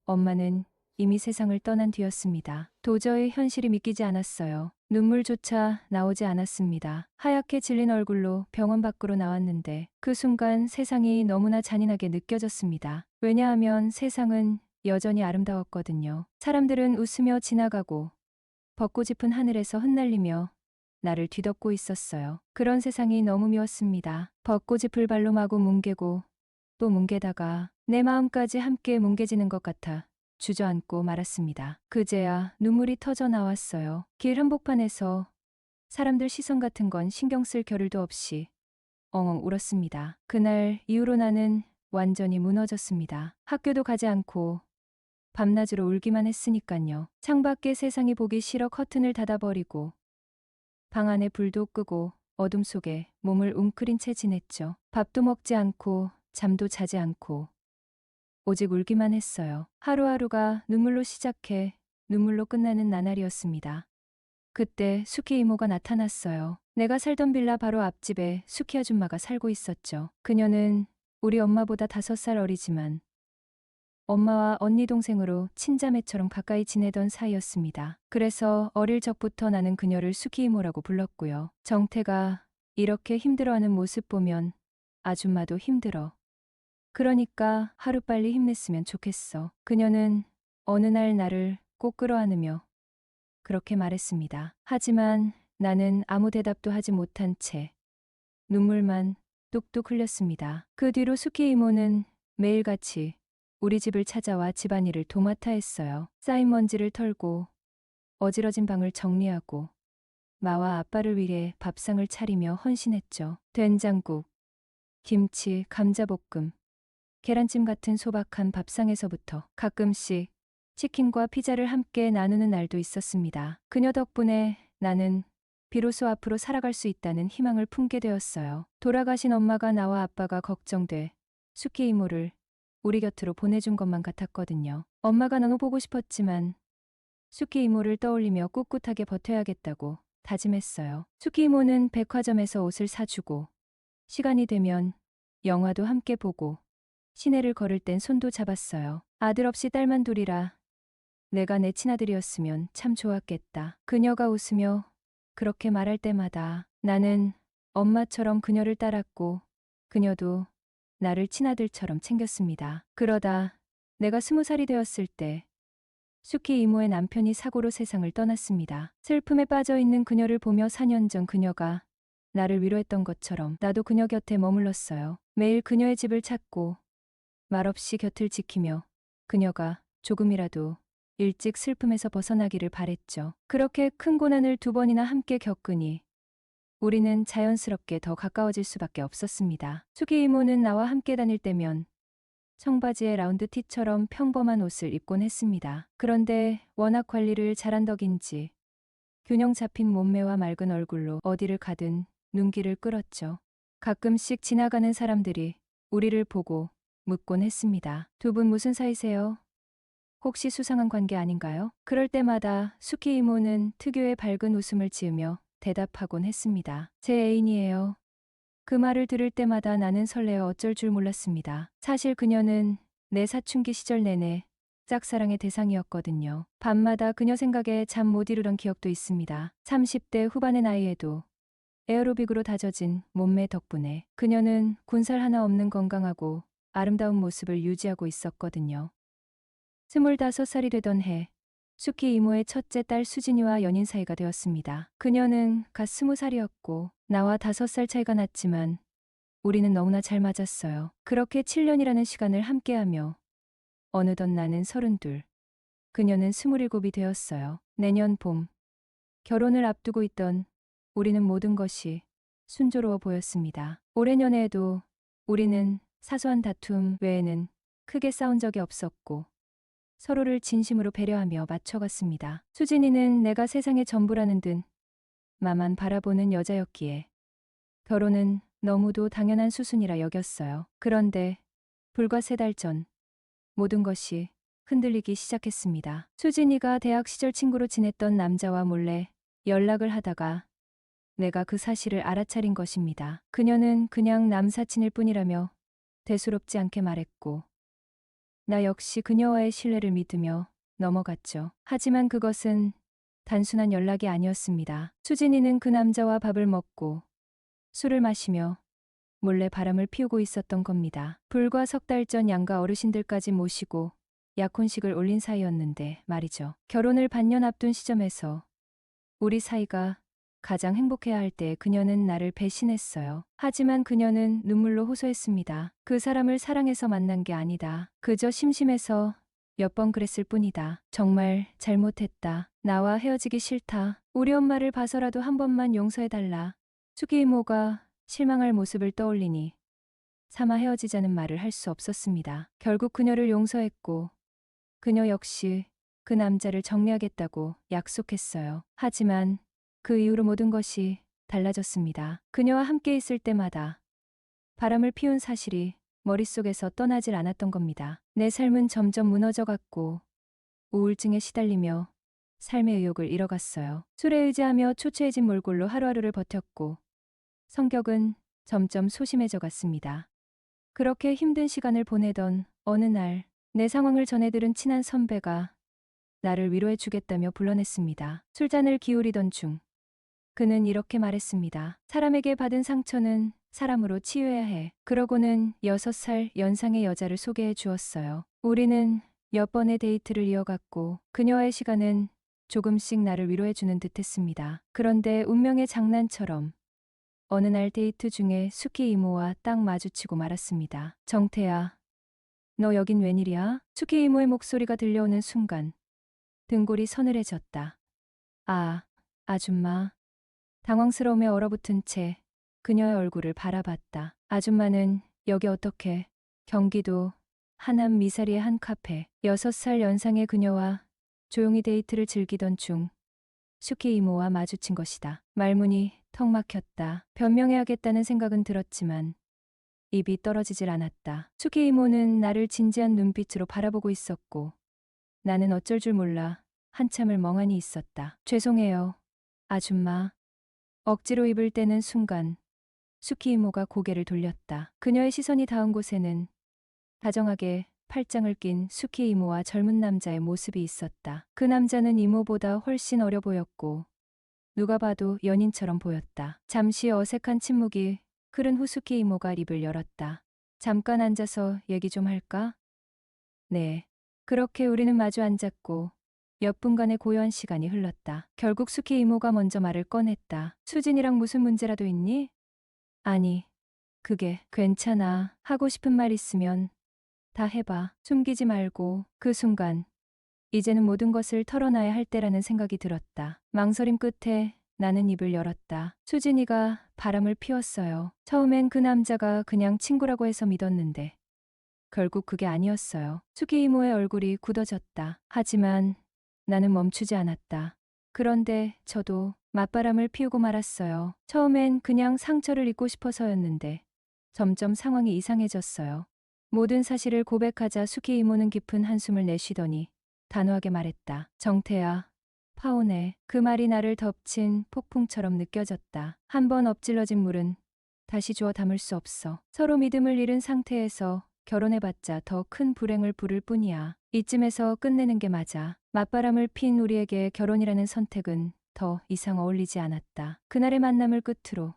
엄마는 이미 세상을 떠난 뒤였습니다. 도저히 현실이 믿기지 않았어요. 눈물조차 나오지 않았습니다. 하얗게 질린 얼굴로 병원 밖으로 나왔는데 그 순간 세상이 너무나 잔인하게 느껴졌습니다. 왜냐하면 세상은 여전히 아름다웠거든요. 사람들은 웃으며 지나가고 벚꽃 짚은 하늘에서 흩날리며 나를 뒤덮고 있었어요. 그런 세상이 너무 미웠습니다. 벚꽃잎을 발로 마구 뭉개고 또 뭉개다가 내 마음까지 함께 뭉개지는 것 같아 주저앉고 말았습니다. 그제야 눈물이 터져 나왔어요. 길 한복판에서 사람들 시선 같은 건 신경 쓸 겨를도 없이 엉엉 울었습니다. 그날 이후로 나는 완전히 무너졌습니다. 학교도 가지 않고 밤낮으로 울기만 했으니깐요. 창밖에 세상이 보기 싫어 커튼을 닫아버리고 방 안에 불도 끄고 어둠 속에 몸을 웅크린 채 지냈죠. 밥도 먹지 않고 잠도 자지 않고 오직 울기만 했어요. 하루하루가 눈물로 시작해 눈물로 끝나는 나날이었습니다. 그때 수키 이모가 나타났어요. 내가 살던 빌라 바로 앞집에 수키 아줌마가 살고 있었죠. 그녀는 우리 엄마보다 5살 어리지만 엄마와 언니 동생으로 친자매처럼 가까이 지내던 사이였습니다. 그래서 어릴 적부터 나는 그녀를 수키 이모라고 불렀고요. 정태가 이렇게 힘들어하는 모습 보면 아줌마도 힘들어. 그러니까 하루빨리 힘냈으면 좋겠어. 그녀는 어느 날 나를 꼭 끌어안으며 그렇게 말했습니다. 하지만 나는 아무 대답도 하지 못한 채 눈물만 뚝뚝 흘렸습니다. 그 뒤로 수키 이모는 매일같이 우리 집을 찾아와 집안일을 도맡아 했어요. 쌓인 먼지를 털고 어지러진 방을 정리하고 마와 아빠를 위해 밥상을 차리며 헌신했죠. 된장국, 김치, 감자볶음, 계란찜 같은 소박한 밥상에서부터 가끔씩 치킨과 피자를 함께 나누는 날도 있었습니다. 그녀 덕분에 나는 비로소 앞으로 살아갈 수 있다는 희망을 품게 되었어요. 돌아가신 엄마가 나와 아빠가 걱정돼 수키 이모를 우리 곁으로 보내준 것만 같았거든요. 엄마가 너무 보고 싶었지만 수키 이모를 떠올리며 꿋꿋하게 버텨야겠다고 다짐했어요. 수키 이모는 백화점에서 옷을 사주고 시간이 되면 영화도 함께 보고 시내를 걸을 땐 손도 잡았어요. 아들 없이 딸만 둘이라 내가 내 친아들이었으면 참 좋았겠다. 그녀가 웃으며 그렇게 말할 때마다 나는 엄마처럼 그녀를 따랐고 그녀도 나를 친아들처럼 챙겼습니다. 그러다 내가 20살이 되었을 때 수키 이모의 남편이 사고로 세상을 떠났습니다. 슬픔에 빠져 있는 그녀를 보며 4년 전 그녀가 나를 위로했던 것처럼 나도 그녀 곁에 머물렀어요. 매일 그녀의 집을 찾고 말없이 곁을 지키며 그녀가 조금이라도 일찍 슬픔에서 벗어나기를 바랬죠. 그렇게 큰 고난을 2번이나 함께 겪으니 우리는 자연스럽게 더 가까워질 수밖에 없었습니다. 수기 이모는 나와 함께 다닐 때면 청바지에 라운드 티처럼 평범한 옷을 입곤 했습니다. 그런데 워낙 관리를 잘한 덕인지 균형 잡힌 몸매와 맑은 얼굴로 어디를 가든 눈길을 끌었죠. 가끔씩 지나가는 사람들이 우리를 보고 묻곤 했습니다. 두 분 무슨 사이세요? 혹시 수상한 관계 아닌가요? 그럴 때마다 수키 이모는 특유의 밝은 웃음을 지으며 대답하곤 했습니다. 제 애인이에요. 그 말을 들을 때마다 나는 설레어 어쩔 줄 몰랐습니다. 사실 그녀는 내 사춘기 시절 내내 짝사랑의 대상이었거든요. 밤마다 그녀 생각에 잠 못 이루던 기억도 있습니다. 30대 후반의 나이에도 에어로빅으로 다져진 몸매 덕분에 그녀는 군살 하나 없는 건강하고 아름다운 모습을 유지하고 있었거든요. 25살이 되던 해 수키 이모의 첫째 딸 수진이와 연인 사이가 되었습니다. 그녀는 갓 20살이었고 나와 5살 차이가 났지만 우리는 너무나 잘 맞았어요. 그렇게 7년이라는 시간을 함께하며 어느덧 나는 32, 그녀는 27이 되었어요. 내년 봄 결혼을 앞두고 있던 우리는 모든 것이 순조로워 보였습니다. 올해 연애에도 우리는 사소한 다툼 외에는 크게 싸운 적이 없었고 서로를 진심으로 배려하며 맞춰갔습니다. 수진이는 내가 세상의 전부라는 듯 마만 바라보는 여자였기에 결혼은 너무도 당연한 수순이라 여겼어요. 그런데 불과 3달 전 모든 것이 흔들리기 시작했습니다. 수진이가 대학 시절 친구로 지냈던 남자와 몰래 연락을 하다가 내가 그 사실을 알아차린 것입니다. 그녀는 그냥 남사친일 뿐이라며 대수롭지 않게 말했고 나 역시 그녀와의 신뢰를 믿으며 넘어갔죠. 하지만 그것은 단순한 연락이 아니었습니다. 수진이는 그 남자와 밥을 먹고 술을 마시며 몰래 바람을 피우고 있었던 겁니다. 불과 3달 전 양가 어르신들까지 모시고 약혼식을 올린 사이였는데 말이죠. 결혼을 반년 앞둔 시점에서 우리 사이가 가장 행복해야 할 때 그녀는 나를 배신했어요. 하지만 그녀는 눈물로 호소했습니다. 그 사람을 사랑해서 만난 게 아니다. 그저 심심해서 몇 번 그랬을 뿐이다. 정말 잘못했다. 나와 헤어지기 싫다. 우리 엄마를 봐서라도 한 번만 용서해달라. 수기 이모가 실망할 모습을 떠올리니 차마 헤어지자는 말을 할 수 없었습니다. 결국 그녀를 용서했고 그녀 역시 그 남자를 정리하겠다고 약속했어요. 하지만 그 이후로 모든 것이 달라졌습니다. 그녀와 함께 있을 때마다 바람을 피운 사실이 머릿속에서 떠나질 않았던 겁니다. 내 삶은 점점 무너져갔고 우울증에 시달리며 삶의 의욕을 잃어갔어요. 술에 의지하며 초췌해진 몰골로 하루하루를 버텼고 성격은 점점 소심해져 갔습니다. 그렇게 힘든 시간을 보내던 어느 날 내 상황을 전해들은 친한 선배가 나를 위로해 주겠다며 불러냈습니다. 술잔을 기울이던 중 그는 이렇게 말했습니다. 사람에게 받은 상처는 사람으로 치유해야 해. 그러고는 6살 연상의 여자를 소개해 주었어요. 우리는 몇 번의 데이트를 이어갔고 그녀와의 시간은 조금씩 나를 위로해 주는 듯했습니다. 그런데 운명의 장난처럼 어느 날 데이트 중에 수키 이모와 딱 마주치고 말았습니다. 정태야, 너 여긴 웬일이야? 수키 이모의 목소리가 들려오는 순간 등골이 서늘해졌다. 아, 아줌마. 당황스러움에 얼어붙은 채 그녀의 얼굴을 바라봤다. 아줌마는 여기 어떻게? 경기도 하남 미사리의 한 카페. 6살 연상의 그녀와 조용히 데이트를 즐기던 중 수키 이모와 마주친 것이다. 말문이 턱 막혔다. 변명해야겠다는 생각은 들었지만 입이 떨어지질 않았다. 수키 이모는 나를 진지한 눈빛으로 바라보고 있었고 나는 어쩔 줄 몰라 한참을 멍하니 있었다. 죄송해요, 아줌마. 억지로 입을 떼는 순간 수키 이모가 고개를 돌렸다. 그녀의 시선이 닿은 곳에는 다정하게 팔짱을 낀 수키 이모와 젊은 남자의 모습이 있었다. 그 남자는 이모보다 훨씬 어려 보였고 누가 봐도 연인처럼 보였다. 잠시 어색한 침묵이 흐른 후 수키 이모가 입을 열었다. 잠깐 앉아서 얘기 좀 할까? 네. 그렇게 우리는 마주 앉았고 몇 분간의 고요한 시간이 흘렀다. 결국 수키 이모가 먼저 말을 꺼냈다. 수진이랑 무슨 문제라도 있니? 아니, 그게 괜찮아. 하고 싶은 말 있으면 다 해봐. 숨기지 말고. 그 순간 이제는 모든 것을 털어놔야 할 때라는 생각이 들었다. 망설임 끝에 나는 입을 열었다. 수진이가 바람을 피웠어요. 처음엔 그 남자가 그냥 친구라고 해서 믿었는데 결국 그게 아니었어요. 수기 이모의 얼굴이 굳어졌다. 하지만 나는 멈추지 않았다. 그런데 저도 맞바람을 피우고 말았어요. 처음엔 그냥 상처를 잊고 싶어서였는데 점점 상황이 이상해졌어요. 모든 사실을 고백하자 수기 이모는 깊은 한숨을 내쉬더니 단호하게 말했다. 정태야, 파혼해. 그 말이 나를 덮친 폭풍처럼 느껴졌다. 한 번 엎질러진 물은 다시 주워 담을 수 없어. 서로 믿음을 잃은 상태에서 결혼해봤자 더 큰 불행을 부를 뿐이야. 이쯤에서 끝내는 게 맞아. 맞바람을 핀 우리에게 결혼이라는 선택은 더 이상 어울리지 않았다. 그날의 만남을 끝으로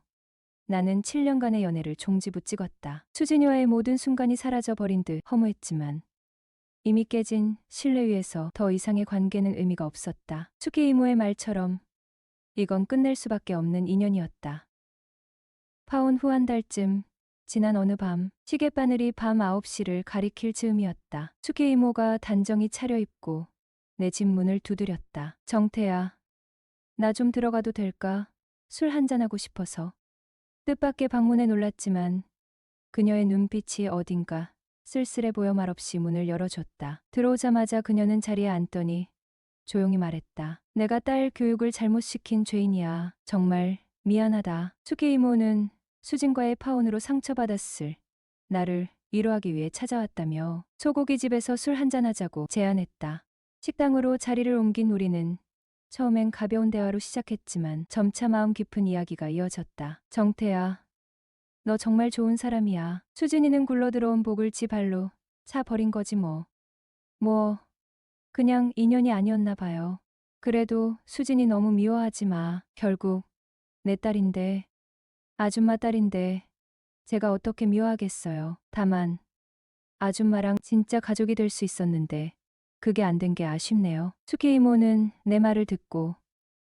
나는 7년간의 연애를 종지부 찍었다. 수진이와의 모든 순간이 사라져버린 듯 허무했지만 이미 깨진 신뢰 위에서 더 이상의 관계는 의미가 없었다. 수키 이모의 말처럼 이건 끝낼 수밖에 없는 인연이었다. 파혼 후 한 달쯤 지난 어느 밤 시계바늘이 밤 9시를 가리킬 즈음이었다. 수키 이모가 단정히 차려입고 내 집 문을 두드렸다. 정태야, 나 좀 들어가도 될까? 술 한잔하고 싶어서. 뜻밖의 방문에 놀랐지만 그녀의 눈빛이 어딘가 쓸쓸해 보여 말없이 문을 열어줬다. 들어오자마자 그녀는 자리에 앉더니 조용히 말했다. 내가 딸 교육을 잘못시킨 죄인이야. 정말 미안하다. 수키 이모는 수진과의 파혼으로 상처받았을 나를 위로하기 위해 찾아왔다며 소고기 집에서 술 한잔하자고 제안했다. 식당으로 자리를 옮긴 우리는 처음엔 가벼운 대화로 시작했지만 점차 마음 깊은 이야기가 이어졌다. 정태야, 너 정말 좋은 사람이야. 수진이는 굴러들어온 복을 지 발로 차 버린 거지 뭐. 그냥 인연이 아니었나 봐요. 그래도 수진이 너무 미워하지 마. 결국 내 딸인데, 아줌마 딸인데 제가 어떻게 미워하겠어요. 다만 아줌마랑 진짜 가족이 될 수 있었는데 그게 안 된 게 아쉽네요. 수키 이모는 내 말을 듣고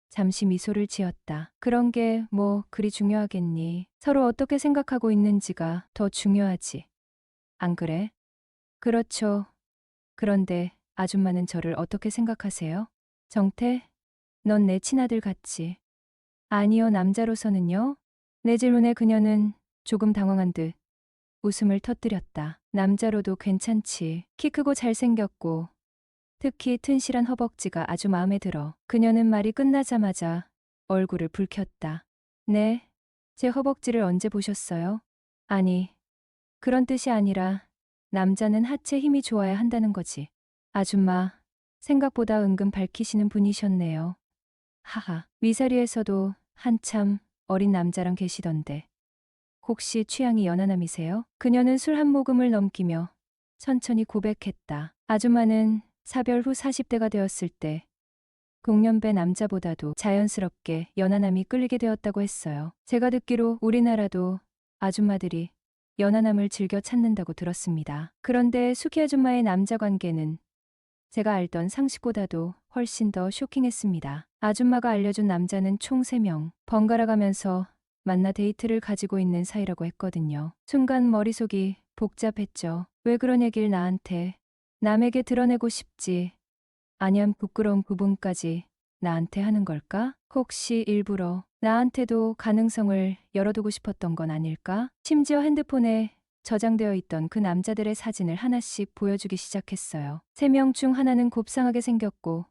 잠시 미소를 지었다. 그런 게 뭐 그리 중요하겠니. 서로 어떻게 생각하고 있는지가 더 중요하지. 안 그래? 그렇죠. 그런데 아줌마는 저를 어떻게 생각하세요? 정태, 넌 내 친아들 같지? 아니요, 남자로서는요? 내 질문에 그녀는 조금 당황한 듯 웃음을 터뜨렸다. 남자로도 괜찮지. 키 크고 잘생겼고 특히 튼실한 허벅지가 아주 마음에 들어. 그녀는 말이 끝나자마자 얼굴을 붉혔다. 네, 제 허벅지를 언제 보셨어요? 아니, 그런 뜻이 아니라 남자는 하체 힘이 좋아야 한다는 거지. 아줌마, 생각보다 은근 밝히시는 분이셨네요. 하하, 위사리에서도 한참 어린 남자랑 계시던데. 혹시 취향이 연하남이세요? 그녀는 술 한 모금을 넘기며 천천히 고백했다. 아줌마는 사별 후 40대가 되었을 때 공년배 남자보다도 자연스럽게 연하남이 끌리게 되었다고 했어요. 제가 듣기로 우리나라도 아줌마들이 연하남을 즐겨 찾는다고 들었습니다. 그런데 수키 아줌마의 남자 관계는 제가 알던 상식보다도 훨씬 더 쇼킹했습니다. 아줌마가 알려준 남자는 총 3명, 번갈아 가면서 만나 데이트를 가지고 있는 사이라고 했거든요. 순간 머릿속이 복잡했죠. 왜 그런 얘기를 나한테, 남에게 드러내고 싶지 아니한 부끄러운 부분까지 나한테 하는 걸까? 혹시 일부러 나한테도 가능성을 열어두고 싶었던 건 아닐까? 심지어 핸드폰에 저장되어 있던 그 남자들의 사진을 하나씩 보여주기 시작했어요. 3명 중 하나는 곱상하게 생겼고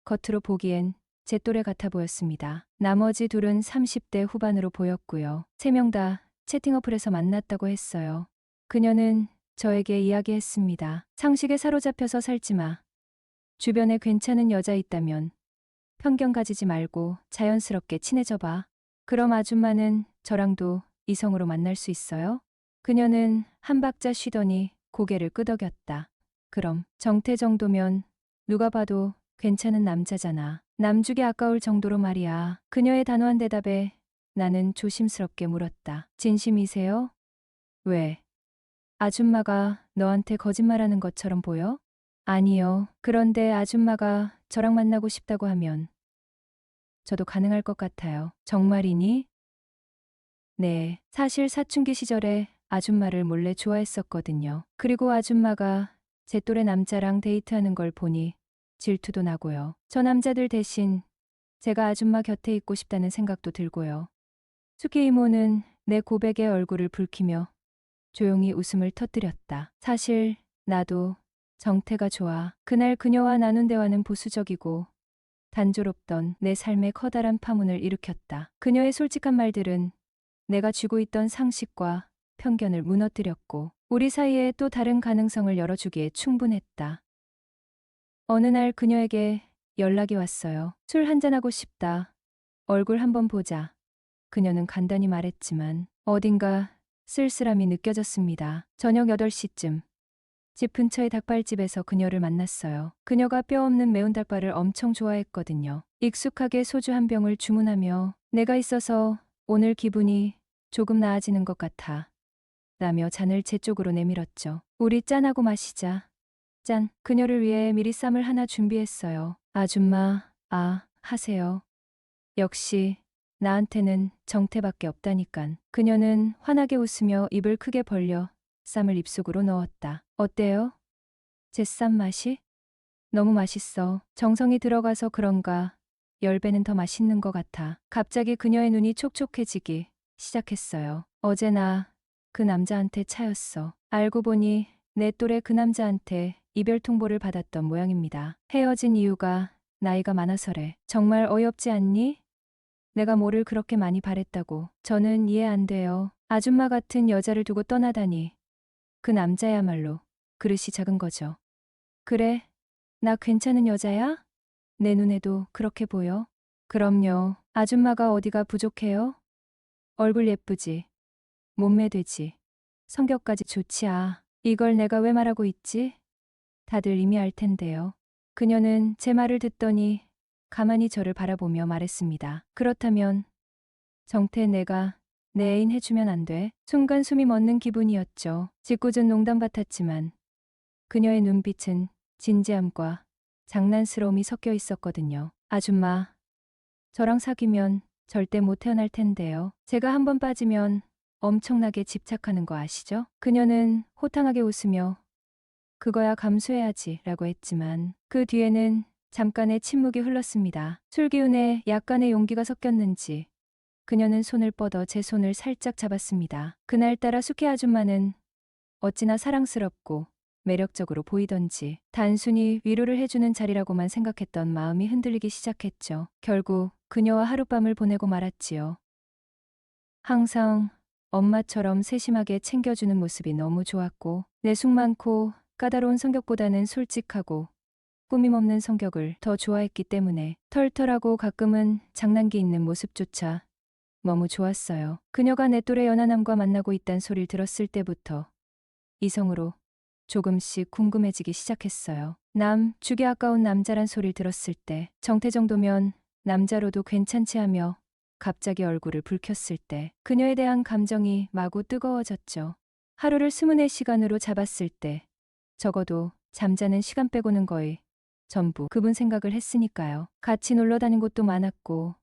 겉으로 보기엔 제 또래 같아 보였습니다. 나머지 둘은 30대 후반으로 보였고요. 3명 다 채팅 어플에서 만났다고 했어요. 그녀는 저에게 이야기했습니다. 상식에 사로잡혀서 살지 마. 주변에 괜찮은 여자 있다면 편견 가지지 말고 자연스럽게 친해져 봐. 그럼 아줌마는 저랑도 이성으로 만날 수 있어요? 그녀는 한 박자 쉬더니 고개를 끄덕였다. 그럼 정태 정도면 누가 봐도 괜찮은 남자잖아. 남주기 아까울 정도로 말이야. 그녀의 단호한 대답에 나는 조심스럽게 물었다. 진심이세요? 왜? 아줌마가 너한테 거짓말하는 것처럼 보여? 아니요. 그런데 아줌마가 저랑 만나고 싶다고 하면 저도 가능할 것 같아요. 정말이니? 네. 사실 사춘기 시절에 아줌마를 몰래 좋아했었거든요. 그리고 아줌마가 제 또래 남자랑 데이트하는 걸 보니 질투도 나고요. 저 남자들 대신 제가 아줌마 곁에 있고 싶다는 생각도 들고요. 수키 이모는 내 고백에 얼굴을 붉히며 조용히 웃음을 터뜨렸다. 사실 나도 정태가 좋아. 그날 그녀와 나눈 대화는 보수적이고 단조롭던 내 삶에 커다란 파문을 일으켰다. 그녀의 솔직한 말들은 내가 쥐고 있던 상식과 편견을 무너뜨렸고 우리 사이에 또 다른 가능성을 열어주기에 충분했다. 어느 날 그녀에게 연락이 왔어요. 술 한잔하고 싶다. 얼굴 한번 보자. 그녀는 간단히 말했지만 어딘가 쓸쓸함이 느껴졌습니다. 저녁 8시쯤 집 근처의 닭발집에서 그녀를 만났어요. 그녀가 뼈 없는 매운 닭발을 엄청 좋아했거든요. 익숙하게 소주 한 병을 주문하며 내가 있어서 오늘 기분이 조금 나아지는 것 같아 라며 잔을 제 쪽으로 내밀었죠. 우리 짠하고 마시자. 짠. 그녀를 위해 미리 쌈을 하나 준비했어요. 아줌마, 하세요. 역시 나한테는 정태밖에 없다니깐. 그녀는 환하게 웃으며 입을 크게 벌려 쌈을 입속으로 넣었다. 어때요? 제 쌈 맛이? 너무 맛있어. 정성이 들어가서 그런가 10배는 더 맛있는 것 같아. 갑자기 그녀의 눈이 촉촉해지기 시작했어요. 어제 나 그 남자한테 차였어. 알고 보니 내 또래 그 남자한테 이별 통보를 받았던 모양입니다. 헤어진 이유가 나이가 많아서래. 정말 어이없지 않니? 내가 뭐를 그렇게 많이 바랬다고. 저는 이해 안 돼요. 아줌마 같은 여자를 두고 떠나다니. 그 남자야말로 그릇이 작은 거죠. 그래, 나 괜찮은 여자야? 내 눈에도 그렇게 보여? 그럼요. 아줌마가 어디가 부족해요? 얼굴 예쁘지. 몸매 되지. 성격까지 좋지. 이걸 내가 왜 말하고 있지? 다들 이미 알 텐데요. 그녀는 제 말을 듣더니 가만히 저를 바라보며 말했습니다. 그렇다면 정태 내가 내 애인 해주면 안 돼? 순간 숨이 멎는 기분이었죠. 짓궂은 농담 같았지만 그녀의 눈빛은 진지함과 장난스러움이 섞여 있었거든요. 아줌마, 저랑 사귀면 절대 못 태어날 텐데요. 제가 한번 빠지면 엄청나게 집착하는 거 아시죠? 그녀는 호탕하게 웃으며 그거야 감수해야지 라고 했지만 그 뒤에는 잠깐의 침묵이 흘렀습니다. 술 기운에 약간의 용기가 섞였는지 그녀는 손을 뻗어 제 손을 살짝 잡았습니다. 그날따라 숙희 아줌마는 어찌나 사랑스럽고 매력적으로 보이던지 단순히 위로를 해주는 자리라고만 생각했던 마음이 흔들리기 시작했죠. 결국 그녀와 하룻밤을 보내고 말았지요. 항상 엄마처럼 세심하게 챙겨주는 모습이 너무 좋았고 내숭 많고 까다로운 성격보다는 솔직하고 꾸밈 없는 성격을 더 좋아했기 때문에 털털하고 가끔은 장난기 있는 모습조차 너무 좋았어요. 그녀가 내 또래 연하남과 만나고 있단 소리를 들었을 때부터 이성으로 조금씩 궁금해지기 시작했어요. 죽이 아까운 남자란 소리를 들었을 때 정태 정도면 남자로도 괜찮지 하며 갑자기 얼굴을 붉혔을 때 그녀에 대한 감정이 마구 뜨거워졌죠. 하루를 24시간으로 잡았을 때 적어도 잠자는 시간 빼고는 거의 전부 그분 생각을 했으니까요. 같이 놀러 다닌 곳도 많았고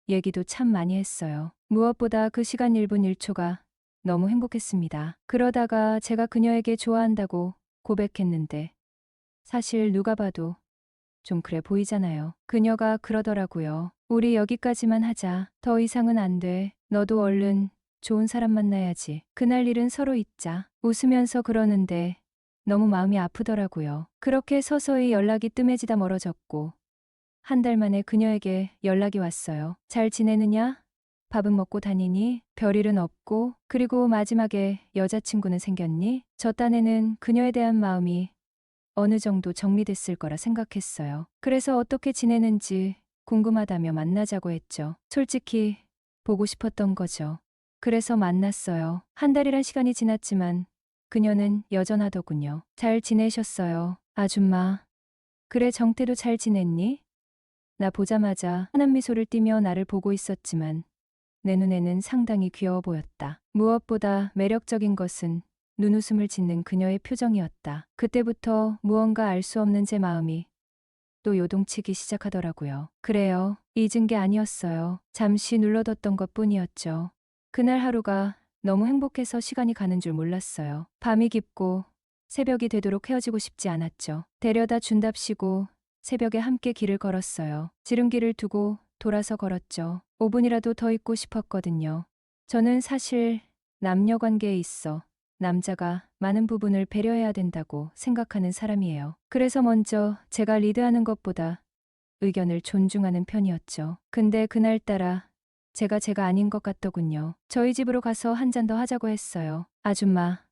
얘기도 참 많이 했어요. 무엇보다 그 시간 1분 1초가 너무 행복했습니다. 그러다가 제가 그녀에게 좋아한다고 고백했는데 사실 누가 봐도 좀 그래 보이잖아요. 그녀가 그러더라고요. 우리 여기까지만 하자. 더 이상은 안 돼. 너도 얼른 좋은 사람 만나야지. 그날 일은 서로 잊자. 웃으면서 그러는데 너무 마음이 아프더라고요. 그렇게 서서히 연락이 뜸해지다 멀어졌고 한 달 만에 그녀에게 연락이 왔어요. 잘 지내느냐? 밥은 먹고 다니니? 별일은 없고 그리고 마지막에 여자친구는 생겼니? 저 딴에는 그녀에 대한 마음이 어느 정도 정리됐을 거라 생각했어요. 그래서 어떻게 지내는지 궁금하다며 만나자고 했죠. 솔직히 보고 싶었던 거죠. 그래서 만났어요. 한 달이란 시간이 지났지만 그녀는 여전하더군요. 잘 지내셨어요, 아줌마. 그래 정태도 잘 지냈니? 나 보자마자 환한 미소를 띠며 나를 보고 있었지만 내 눈에는 상당히 귀여워 보였다. 무엇보다 매력적인 것은 눈웃음을 짓는 그녀의 표정이었다. 그때부터 무언가 알 수 없는 제 마음이 또 요동치기 시작하더라고요. 그래요. 잊은 게 아니었어요. 잠시 눌러뒀던 것뿐이었죠. 그날 하루가 너무 행복해서 시간이 가는 줄 몰랐어요. 밤이 깊고 새벽이 되도록 헤어지고 싶지 않았죠. 데려다 준답시고 새벽에 함께 길을 걸었어요. 지름길을 두고 돌아서 걸었죠. 5분이라도 더 있고 싶었거든요. 저는 사실 남녀 관계에 있어 남자가 많은 부분을 배려해야 된다고 생각하는 사람이에요. 그래서 먼저 제가 리드하는 것보다 의견을 존중하는 편이었죠. 근데 그날따라 제가 아닌 것 같더군요. 저희 집으로 가서 한 잔 더 하자고 했어요. 아줌마,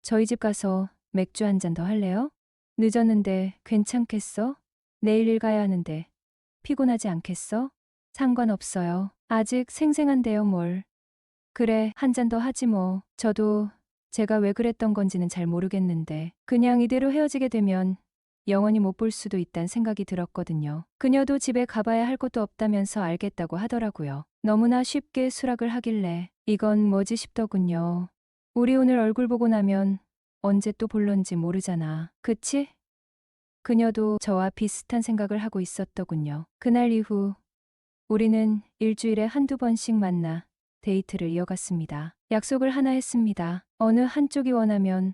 저희 집 가서 맥주 한 잔 더 할래요? 늦었는데 괜찮겠어? 내일 일 가야 하는데 피곤하지 않겠어? 상관없어요. 아직 생생한데요, 뭘. 그래, 한 잔 더 하지 뭐. 저도 제가 왜 그랬던 건지는 잘 모르겠는데 그냥 이대로 헤어지게 되면 영원히 못 볼 수도 있단 생각이 들었거든요. 그녀도 집에 가봐야 할 것도 없다면서 알겠다고 하더라고요. 너무나 쉽게 수락을 하길래 이건 뭐지 싶더군요. 우리 오늘 얼굴 보고 나면 언제 또 볼런지 모르잖아. 그치? 그녀도 저와 비슷한 생각을 하고 있었더군요. 그날 이후 우리는 일주일에 한두 번씩 만나 데이트를 이어갔습니다. 약속을 하나 했습니다. 어느 한쪽이 원하면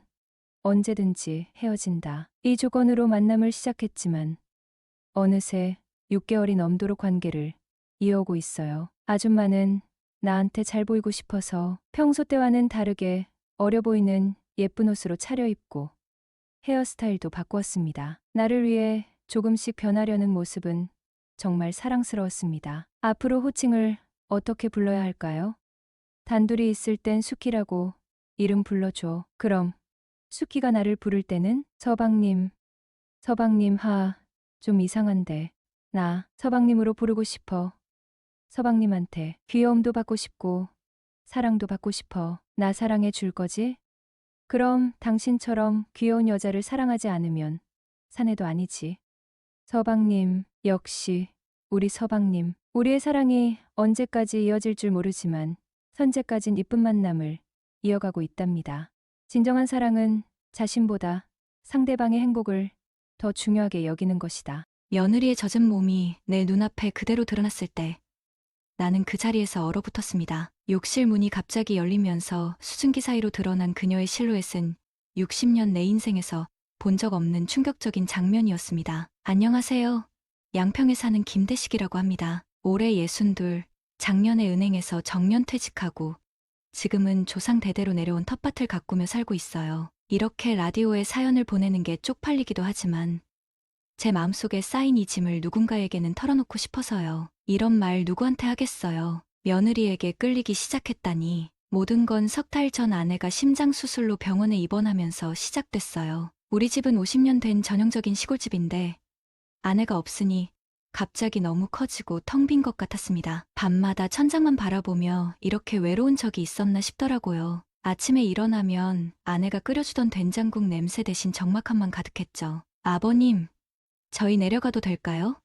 언제든지 헤어진다. 이 조건으로 만남을 시작했지만 어느새 6개월이 넘도록 관계를 이어오고 있어요. 아줌마는 나한테 잘 보이고 싶어서 평소 때와는 다르게 어려 보이는 예쁜 옷으로 차려입고 헤어스타일도 바꾸었습니다. 나를 위해 조금씩 변하려는 모습은 정말 사랑스러웠습니다. 앞으로 호칭을 어떻게 불러야 할까요? 단둘이 있을 땐 수키라고 이름 불러줘. 그럼 수키가 나를 부를 때는 서방님. 서방님 좀 이상한데. 나 서방님으로 부르고 싶어. 서방님한테 귀여움도 받고 싶고 사랑도 받고 싶어. 나 사랑해 줄 거지? 그럼 당신처럼 귀여운 여자를 사랑하지 않으면 사내도 아니지. 서방님, 역시 우리 서방님. 우리의 사랑이 언제까지 이어질 줄 모르지만 현재까진 이쁜 만남을 이어가고 있답니다. 진정한 사랑은 자신보다 상대방의 행복을 더 중요하게 여기는 것이다. 며느리의 젖은 몸이 내 눈앞에 그대로 드러났을 때 나는 그 자리에서 얼어붙었습니다. 욕실 문이 갑자기 열리면서 수증기 사이로 드러난 그녀의 실루엣은 60년 내 인생에서 본 적 없는 충격적인 장면이었습니다. 안녕하세요. 양평에 사는 김대식이라고 합니다. 올해 62, 작년에 은행에서 정년퇴직하고 지금은 조상 대대로 내려온 텃밭을 가꾸며 살고 있어요. 이렇게 라디오에 사연을 보내는 게 쪽팔리기도 하지만 제 마음속에 쌓인 이 짐을 누군가에게는 털어놓고 싶어서요. 이런 말 누구한테 하겠어요. 며느리에게 끌리기 시작했다니. 모든 건 석 달 전 아내가 심장수술로 병원에 입원하면서 시작됐어요. 우리 집은 50년 된 전형적인 시골집인데 아내가 없으니 갑자기 너무 커지고 텅 빈 것 같았습니다. 밤마다 천장만 바라보며 이렇게 외로운 적이 있었나 싶더라고요. 아침에 일어나면 아내가 끓여주던 된장국 냄새 대신 적막함만 가득했죠. 아버님, 저희 내려가도 될까요?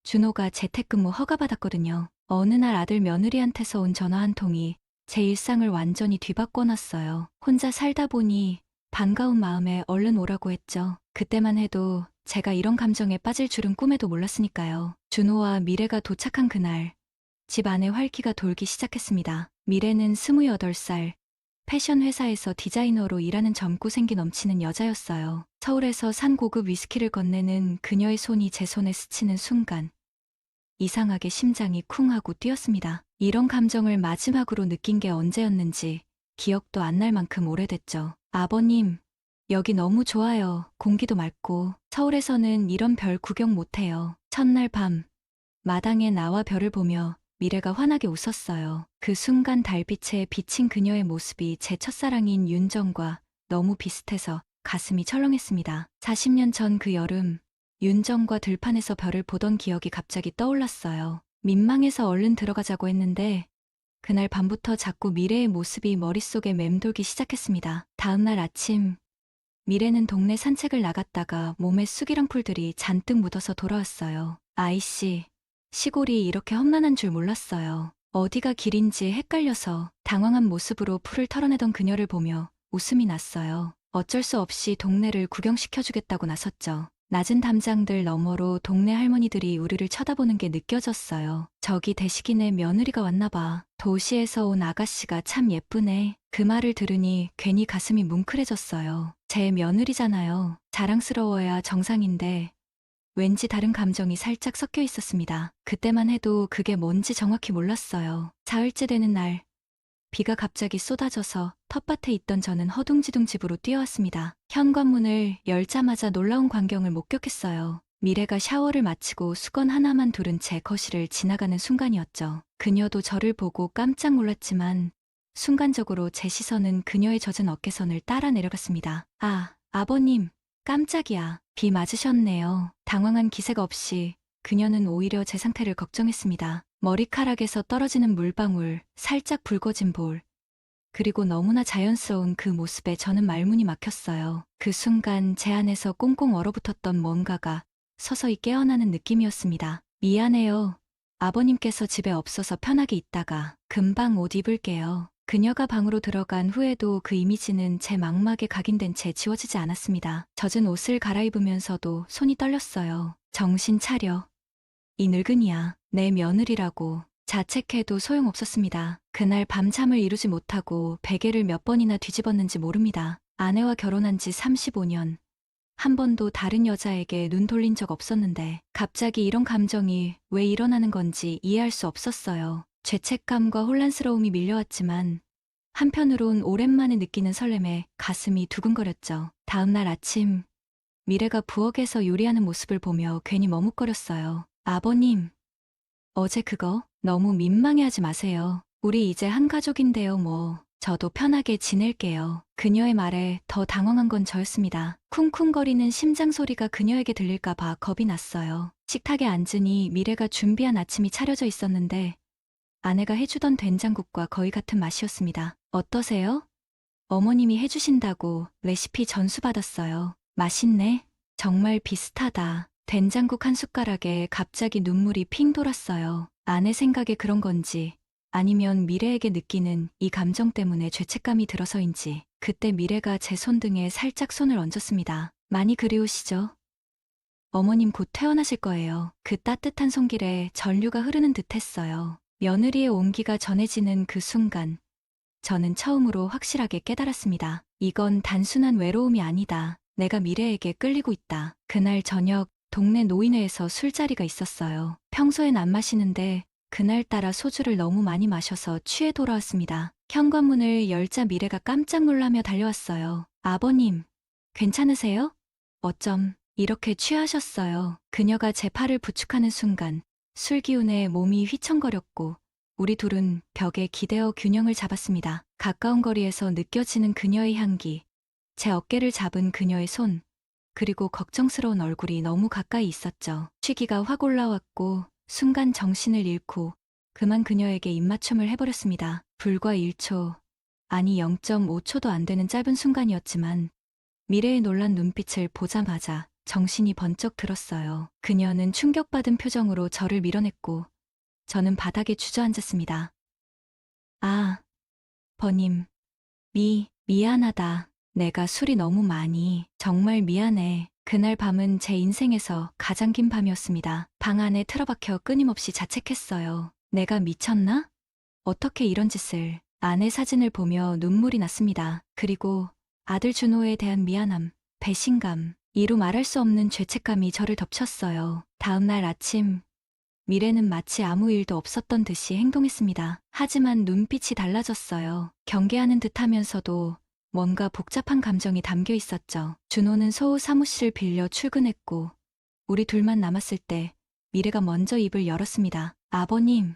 준호가 재택근무 허가받았거든요. 어느 날 아들 며느리한테서 온 전화 한 통이 제 일상을 완전히 뒤바꿔놨어요. 혼자 살다 보니 반가운 마음에 얼른 오라고 했죠. 그때만 해도 제가 이런 감정에 빠질 줄은 꿈에도 몰랐으니까요. 준호와 미래가 도착한 그날, 집 안에 활기가 돌기 시작했습니다. 미래는 28살, 패션 회사에서 디자이너로 일하는 젊고 생기 넘치는 여자였어요. 서울에서 산 고급 위스키를 건네는 그녀의 손이 제 손에 스치는 순간 이상하게 심장이 쿵 하고 뛰었습니다. 이런 감정을 마지막으로 느낀 게 언제였는지 기억도 안 날 만큼 오래됐죠. 아버님, 여기 너무 좋아요. 공기도 맑고. 서울에서는 이런 별 구경 못해요. 첫날 밤, 마당에 나와 별을 보며 미래가 환하게 웃었어요. 그 순간 달빛에 비친 그녀의 모습이 제 첫사랑인 윤정과 너무 비슷해서 가슴이 철렁했습니다. 40년 전 그 여름, 윤정과 들판에서 별을 보던 기억이 갑자기 떠올랐어요. 민망해서 얼른 들어가자고 했는데 그날 밤부터 자꾸 미래의 모습이 머릿속에 맴돌기 시작했습니다. 다음날 아침, 미래는 동네 산책을 나갔다가 몸에 쑥이랑 풀들이 잔뜩 묻어서 돌아왔어요. 아이씨, 시골이 이렇게 험난한 줄 몰랐어요. 어디가 길인지 헷갈려서 당황한 모습으로 풀을 털어내던 그녀를 보며 웃음이 났어요. 어쩔 수 없이 동네를 구경시켜주겠다고 나섰죠. 낮은 담장들 너머로 동네 할머니들이 우리를 쳐다보는 게 느껴졌어요. 저기 대식이네 며느리가 왔나봐. 도시에서 온 아가씨가 참 예쁘네. 그 말을 들으니 괜히 가슴이 뭉클해졌어요. 제 며느리잖아요. 자랑스러워야 정상인데 왠지 다른 감정이 살짝 섞여 있었습니다. 그때만 해도 그게 뭔지 정확히 몰랐어요. 사흘째 되는 날, 비가 갑자기 쏟아져서 텃밭에 있던 저는 허둥지둥 집으로 뛰어왔습니다. 현관문을 열자마자 놀라운 광경을 목격했어요. 미래가 샤워를 마치고 수건 하나만 두른 채 거실을 지나가는 순간이었죠. 그녀도 저를 보고 깜짝 놀랐지만 순간적으로 제 시선은 그녀의 젖은 어깨선을 따라 내려갔습니다. 아, 아버님, 깜짝이야. 비 맞으셨네요. 당황한 기색 없이 그녀는 오히려 제 상태를 걱정했습니다. 머리카락에서 떨어지는 물방울, 살짝 붉어진 볼, 그리고 너무나 자연스러운 그 모습에 저는 말문이 막혔어요. 그 순간 제 안에서 꽁꽁 얼어붙었던 뭔가가 서서히 깨어나는 느낌이었습니다. 미안해요. 아버님께서 집에 없어서 편하게 있다가 금방 옷 입을게요. 그녀가 방으로 들어간 후에도 그 이미지는 제 망막에 각인된 채 지워지지 않았습니다. 젖은 옷을 갈아입으면서도 손이 떨렸어요. 정신 차려. 이 늙은이야. 내 며느리라고. 자책해도 소용없었습니다. 그날 밤잠을 이루지 못하고 베개를 몇 번이나 뒤집었는지 모릅니다. 아내와 결혼한 지 35년. 한 번도 다른 여자에게 눈 돌린 적 없었는데 갑자기 이런 감정이 왜 일어나는 건지 이해할 수 없었어요. 죄책감과 혼란스러움이 밀려왔지만 한편으론 오랜만에 느끼는 설렘에 가슴이 두근거렸죠. 다음 날 아침 미래가 부엌에서 요리하는 모습을 보며 괜히 머뭇거렸어요. 아버님, 어제 그거 너무 민망해하지 마세요. 우리 이제 한 가족인데요 뭐. 저도 편하게 지낼게요. 그녀의 말에 더 당황한 건 저였습니다. 쿵쿵거리는 심장 소리가 그녀에게 들릴까봐 겁이 났어요. 식탁에 앉으니 미래가 준비한 아침이 차려져 있었는데 아내가 해주던 된장국과 거의 같은 맛이었습니다. 어떠세요? 어머님이 해주신다고 레시피 전수받았어요. 맛있네. 정말 비슷하다. 된장국 한 숟가락에 갑자기 눈물이 핑 돌았어요. 아내 생각에 그런 건지 아니면 미래에게 느끼는 이 감정 때문에 죄책감이 들어서인지 그때 미래가 제 손등에 살짝 손을 얹었습니다. 많이 그리우시죠? 어머님 곧 퇴원하실 거예요. 그 따뜻한 손길에 전류가 흐르는 듯했어요. 며느리의 온기가 전해지는 그 순간 저는 처음으로 확실하게 깨달았습니다. 이건 단순한 외로움이 아니다. 내가 미래에게 끌리고 있다. 그날 저녁 동네 노인회에서 술자리가 있었어요. 평소엔 안 마시는데 그날따라 소주를 너무 많이 마셔서 취해 돌아왔습니다. 현관문을 열자 미래가 깜짝 놀라며 달려왔어요. 아버님, 괜찮으세요? 어쩜 이렇게 취하셨어요. 그녀가 제 팔을 부축하는 순간 술 기운에 몸이 휘청거렸고 우리 둘은 벽에 기대어 균형을 잡았습니다. 가까운 거리에서 느껴지는 그녀의 향기, 제 어깨를 잡은 그녀의 손, 그리고 걱정스러운 얼굴이 너무 가까이 있었죠. 취기가 확 올라왔고 순간 정신을 잃고 그만 그녀에게 입맞춤을 해버렸습니다. 불과 1초, 아니 0.5초도 안 되는 짧은 순간이었지만 미래의 놀란 눈빛을 보자마자 정신이 번쩍 들었어요. 그녀는 충격받은 표정으로 저를 밀어냈고 저는 바닥에 주저앉았습니다. 아, 버님, 미안하다. 내가 술이 너무 많이, 정말 미안해. 그날 밤은 제 인생에서 가장 긴 밤이었습니다. 방 안에 틀어박혀 끊임없이 자책했어요. 내가 미쳤나? 어떻게 이런 짓을. 아내 사진을 보며 눈물이 났습니다. 그리고 아들 준호에 대한 미안함, 배신감, 이루 말할 수 없는 죄책감이 저를 덮쳤어요. 다음 날 아침, 미래는 마치 아무 일도 없었던 듯이 행동했습니다. 하지만 눈빛이 달라졌어요. 경계하는 듯하면서도 뭔가 복잡한 감정이 담겨 있었죠. 준호는 소우 사무실을 빌려 출근했고 우리 둘만 남았을 때 미래가 먼저 입을 열었습니다. 아버님,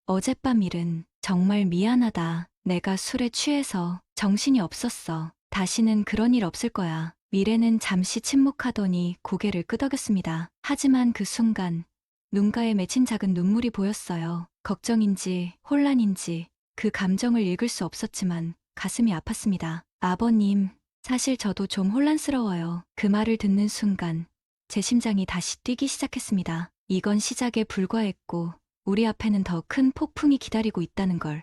어젯밤 일은 정말 미안하다. 내가 술에 취해서 정신이 없었어. 다시는 그런 일 없을 거야. 미래는 잠시 침묵하더니 고개를 끄덕였습니다. 하지만 그 순간 눈가에 맺힌 작은 눈물이 보였어요. 걱정인지 혼란인지 그 감정을 읽을 수 없었지만 가슴이 아팠습니다. 아버님, 사실 저도 좀 혼란스러워요. 그 말을 듣는 순간 제 심장이 다시 뛰기 시작했습니다. 이건 시작에 불과했고 우리 앞에는 더 큰 폭풍이 기다리고 있다는 걸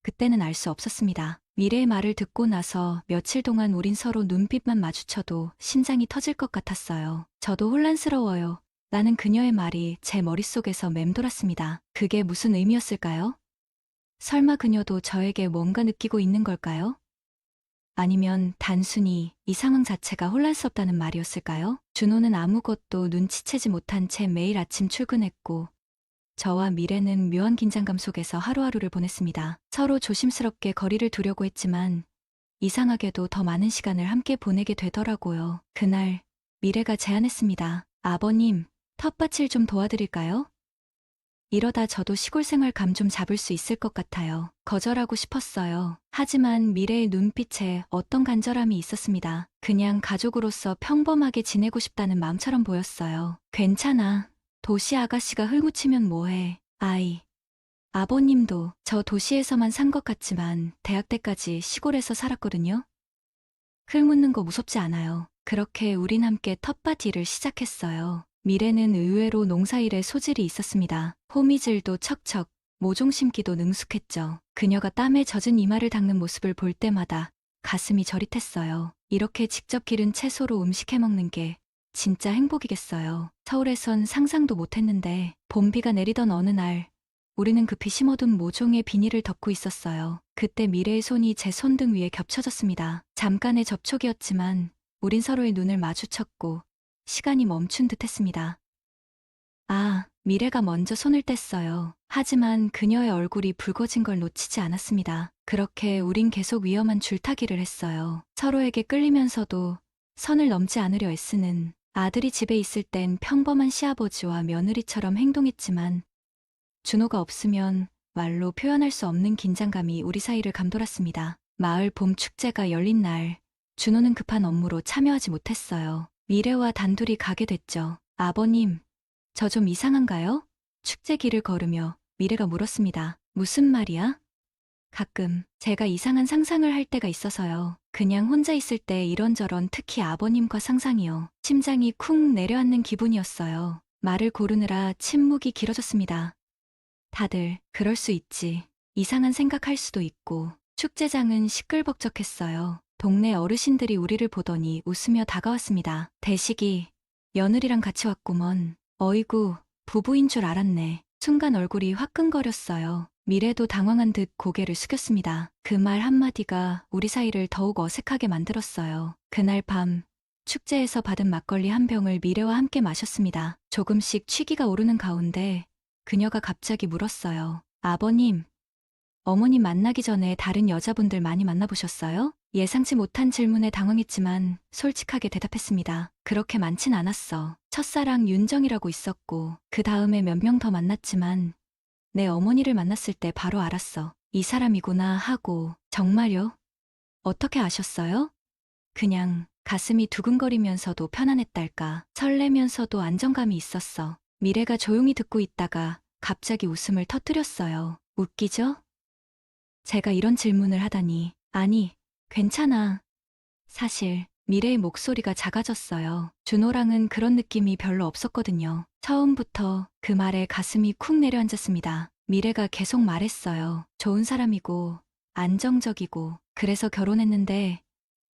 그때는 알 수 없었습니다. 미래의 말을 듣고 나서 며칠 동안 우린 서로 눈빛만 마주쳐도 심장이 터질 것 같았어요. 저도 혼란스러워요. 라는 그녀의 말이 제 머릿속에서 맴돌았습니다. 그게 무슨 의미였을까요? 설마 그녀도 저에게 뭔가 느끼고 있는 걸까요? 아니면 단순히 이 상황 자체가 혼란스럽다는 말이었을까요? 준호는 아무것도 눈치채지 못한 채 매일 아침 출근했고 저와 미래는 묘한 긴장감 속에서 하루하루를 보냈습니다. 서로 조심스럽게 거리를 두려고 했지만 이상하게도 더 많은 시간을 함께 보내게 되더라고요. 그날 미래가 제안했습니다. 아버님, 텃밭일 좀 도와드릴까요? 이러다 저도 시골 생활 감 좀 잡을 수 있을 것 같아요. 거절하고 싶었어요. 하지만 미래의 눈빛에 어떤 간절함이 있었습니다. 그냥 가족으로서 평범하게 지내고 싶다는 마음처럼 보였어요. 괜찮아. 도시 아가씨가 흙묻히면 뭐해. 아버님도 저 도시에서만 산 것 같지만 대학 때까지 시골에서 살았거든요. 흙묻는 거 무섭지 않아요. 그렇게 우린 함께 텃밭 일을 시작했어요. 미래는 의외로 농사일에 소질이 있었습니다. 호미질도 척척, 모종 심기도 능숙했죠. 그녀가 땀에 젖은 이마를 닦는 모습을 볼 때마다 가슴이 저릿했어요. 이렇게 직접 기른 채소로 음식 해먹는 게 진짜 행복이겠어요. 서울에선 상상도 못했는데 봄비가 내리던 어느 날 우리는 급히 심어둔 모종의 비닐을 덮고 있었어요. 그때 미래의 손이 제 손등 위에 겹쳐졌습니다. 잠깐의 접촉이었지만 우린 서로의 눈을 마주쳤고 시간이 멈춘 듯 했습니다. 아, 미래가 먼저 손을 뗐어요. 하지만 그녀의 얼굴이 붉어진 걸 놓치지 않았습니다. 그렇게 우린 계속 위험한 줄타기를 했어요. 서로에게 끌리면서도 선을 넘지 않으려 애쓰는 아들이 집에 있을 땐 평범한 시아버지와 며느리처럼 행동했지만 준호가 없으면 말로 표현할 수 없는 긴장감이 우리 사이를 감돌았습니다. 마을 봄 축제가 열린 날, 준호는 급한 업무로 참여하지 못했어요. 미래와 단둘이 가게 됐죠. 아버님, 저 좀 이상한가요? 축제 길을 걸으며 미래가 물었습니다. 무슨 말이야? 가끔 제가 이상한 상상을 할 때가 있어서요. 그냥 혼자 있을 때 이런저런 특히 아버님과 상상이요. 심장이 쿵 내려앉는 기분이었어요. 말을 고르느라 침묵이 길어졌습니다. 다들 그럴 수 있지. 이상한 생각할 수도 있고. 축제장은 시끌벅적했어요. 동네 어르신들이 우리를 보더니 웃으며 다가왔습니다. 대식이 며느리랑 같이 왔구먼. 어이구, 부부인 줄 알았네. 순간 얼굴이 화끈거렸어요. 미래도 당황한 듯 고개를 숙였습니다. 그 말 한마디가 우리 사이를 더욱 어색하게 만들었어요. 그날 밤 축제에서 받은 막걸리 한 병을 미래와 함께 마셨습니다. 조금씩 취기가 오르는 가운데 그녀가 갑자기 물었어요. 아버님, 어머님 만나기 전에 다른 여자분들 많이 만나보셨어요? 예상치 못한 질문에 당황했지만 솔직하게 대답했습니다. 그렇게 많진 않았어. 첫사랑 윤정이라고 있었고 그 다음에 몇 명 더 만났지만 내 어머니를 만났을 때 바로 알았어. 이 사람이구나 하고. 정말요? 어떻게 아셨어요? 그냥 가슴이 두근거리면서도 편안했달까. 설레면서도 안정감이 있었어. 미래가 조용히 듣고 있다가 갑자기 웃음을 터뜨렸어요. 웃기죠? 제가 이런 질문을 하다니. 아니, 괜찮아. 사실 미래의 목소리가 작아졌어요. 준호랑은 그런 느낌이 별로 없었거든요. 처음부터 그 말에 가슴이 쿵 내려앉았습니다. 미래가 계속 말했어요. 좋은 사람이고 안정적이고 그래서 결혼했는데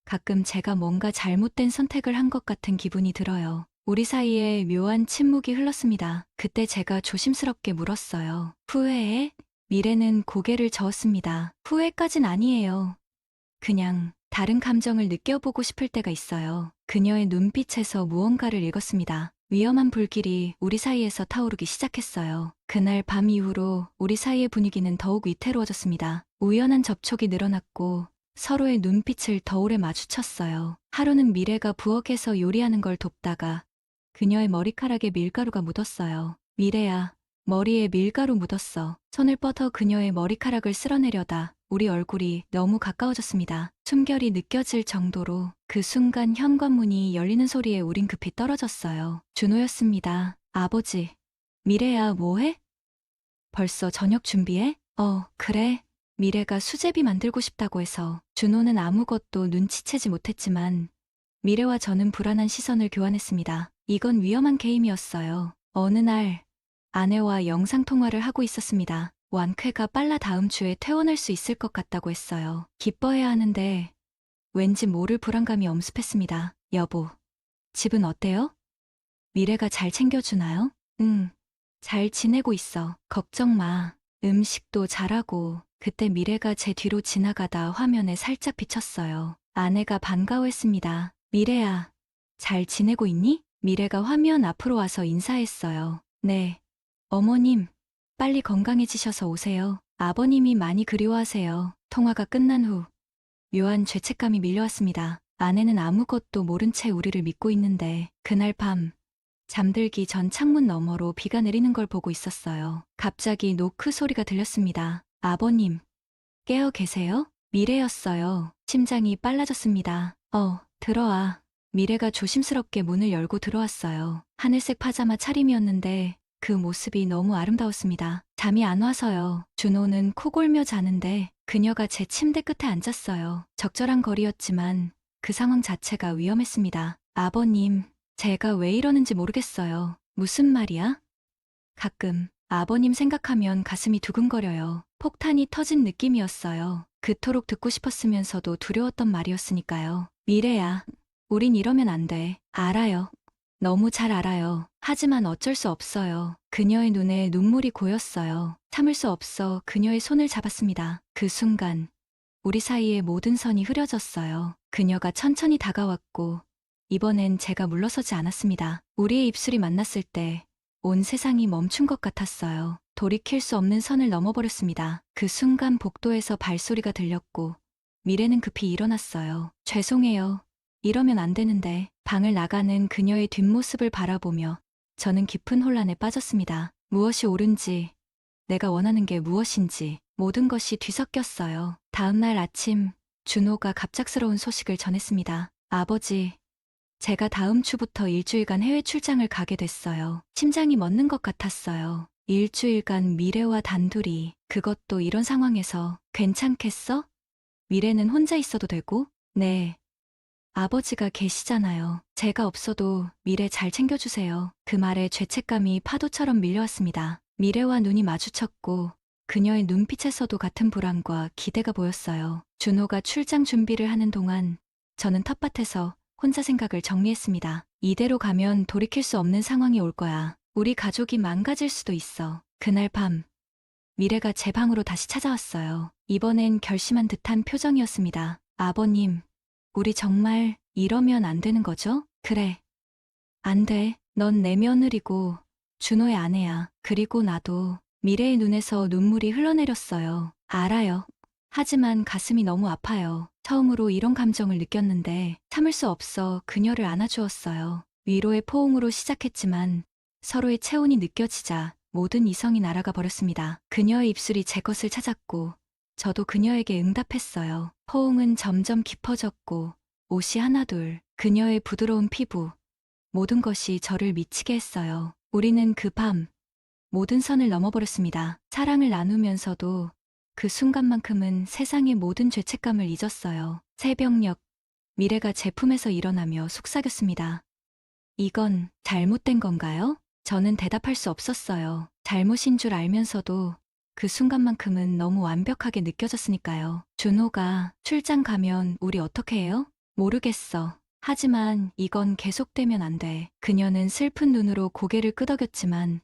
가끔 제가 뭔가 잘못된 선택을 한 것 같은 기분이 들어요. 우리 사이에 묘한 침묵이 흘렀습니다. 그때 제가 조심스럽게 물었어요. 후회해? 미래는 고개를 저었습니다. 후회까진 아니에요. 그냥 다른 감정을 느껴보고 싶을 때가 있어요. 그녀의 눈빛에서 무언가를 읽었습니다. 위험한 불길이 우리 사이에서 타오르기 시작했어요. 그날 밤 이후로 우리 사이의 분위기는 더욱 위태로워졌습니다. 우연한 접촉이 늘어났고 서로의 눈빛을 더 오래 마주쳤어요. 하루는 미래가 부엌에서 요리하는 걸 돕다가 그녀의 머리카락에 밀가루가 묻었어요. 미래야, 머리에 밀가루 묻었어. 손을 뻗어 그녀의 머리카락을 쓸어내려다 우리 얼굴이 너무 가까워졌습니다. 숨결이 느껴질 정도로 그 순간 현관문이 열리는 소리에 우린 급히 떨어졌어요. 준호였습니다. 아버지. 미래야, 뭐해? 벌써 저녁 준비해? 그래. 미래가 수제비 만들고 싶다고 해서. 준호는 아무것도 눈치채지 못했지만 미래와 저는 불안한 시선을 교환했습니다. 이건 위험한 게임이었어요. 어느 날 아내와 영상통화를 하고 있었습니다. 완쾌가 빨라 다음 주에 퇴원할 수 있을 것 같다고 했어요. 기뻐해야 하는데 왠지 모를 불안감이 엄습했습니다. 여보, 집은 어때요? 미래가 잘 챙겨주나요? 응, 잘 지내고 있어. 걱정 마. 음식도 잘하고. 그때 미래가 제 뒤로 지나가다 화면에 살짝 비쳤어요. 아내가 반가워했습니다. 미래야, 잘 지내고 있니? 미래가 화면 앞으로 와서 인사했어요. 네. 어머님, 빨리 건강해지셔서 오세요. 아버님이 많이 그리워하세요. 통화가 끝난 후 묘한 죄책감이 밀려왔습니다. 아내는 아무것도 모른 채 우리를 믿고 있는데 그날 밤 잠들기 전 창문 너머로 비가 내리는 걸 보고 있었어요. 갑자기 노크 소리가 들렸습니다. 아버님, 깨어 계세요? 미래였어요. 심장이 빨라졌습니다. 들어와. 미래가 조심스럽게 문을 열고 들어왔어요. 하늘색 파자마 차림이었는데 그 모습이 너무 아름다웠습니다. 잠이 안 와서요. 준호는 코 골며 자는데 그녀가 제 침대 끝에 앉았어요. 적절한 거리였지만 그 상황 자체가 위험했습니다. 아버님, 제가 왜 이러는지 모르겠어요. 무슨 말이야? 가끔 아버님 생각하면 가슴이 두근거려요. 폭탄이 터진 느낌이었어요. 그토록 듣고 싶었으면서도 두려웠던 말이었으니까요. 미래야, 우린 이러면 안 돼. 알아요. 너무 잘 알아요. 하지만 어쩔 수 없어요. 그녀의 눈에 눈물이 고였어요. 참을 수 없어 그녀의 손을 잡았습니다. 그 순간 우리 사이의 모든 선이 흐려졌어요. 그녀가 천천히 다가왔고 이번엔 제가 물러서지 않았습니다. 우리의 입술이 만났을 때 온 세상이 멈춘 것 같았어요. 돌이킬 수 없는 선을 넘어버렸습니다. 그 순간 복도에서 발소리가 들렸고 미래는 급히 일어났어요. 죄송해요. 이러면 안 되는데. 방을 나가는 그녀의 뒷모습을 바라보며 저는 깊은 혼란에 빠졌습니다. 무엇이 옳은지, 내가 원하는 게 무엇인지 모든 것이 뒤섞였어요. 다음 날 아침 준호가 갑작스러운 소식을 전했습니다. 아버지, 제가 다음 주부터 일주일간 해외 출장을 가게 됐어요. 심장이 멎는 것 같았어요. 일주일간 미래와 단둘이, 그것도 이런 상황에서 괜찮겠어? 미래는 혼자 있어도 되고? 네. 아버지가 계시잖아요. 제가 없어도 미래 잘 챙겨주세요. 그 말에 죄책감이 파도처럼 밀려왔습니다. 미래와 눈이 마주쳤고 그녀의 눈빛에서도 같은 불안과 기대가 보였어요. 준호가 출장 준비를 하는 동안 저는 텃밭에서 혼자 생각을 정리했습니다. 이대로 가면 돌이킬 수 없는 상황이 올 거야. 우리 가족이 망가질 수도 있어. 그날 밤 미래가 제 방으로 다시 찾아왔어요. 이번엔 결심한 듯한 표정이었습니다. 아버님, 우리 정말 이러면 안 되는 거죠? 그래. 안 돼. 넌 내 며느리고 준호의 아내야. 그리고 나도. 미래의 눈에서 눈물이 흘러내렸어요. 알아요. 하지만 가슴이 너무 아파요. 처음으로 이런 감정을 느꼈는데 참을 수 없어 그녀를 안아주었어요. 위로의 포옹으로 시작했지만 서로의 체온이 느껴지자 모든 이성이 날아가 버렸습니다. 그녀의 입술이 제 것을 찾았고 저도 그녀에게 응답했어요. 포옹은 점점 깊어졌고 옷이 하나둘, 그녀의 부드러운 피부, 모든 것이 저를 미치게 했어요. 우리는 그 밤 모든 선을 넘어버렸습니다. 사랑을 나누면서도 그 순간만큼은 세상의 모든 죄책감을 잊었어요. 새벽녘, 미래가 제 품에서 일어나며 속삭였습니다. 이건 잘못된 건가요? 저는 대답할 수 없었어요. 잘못인 줄 알면서도 그 순간만큼은 너무 완벽하게 느껴졌으니까요. 준호가 출장 가면 우리 어떻게 해요? 모르겠어. 하지만 이건 계속되면 안 돼. 그녀는 슬픈 눈으로 고개를 끄덕였지만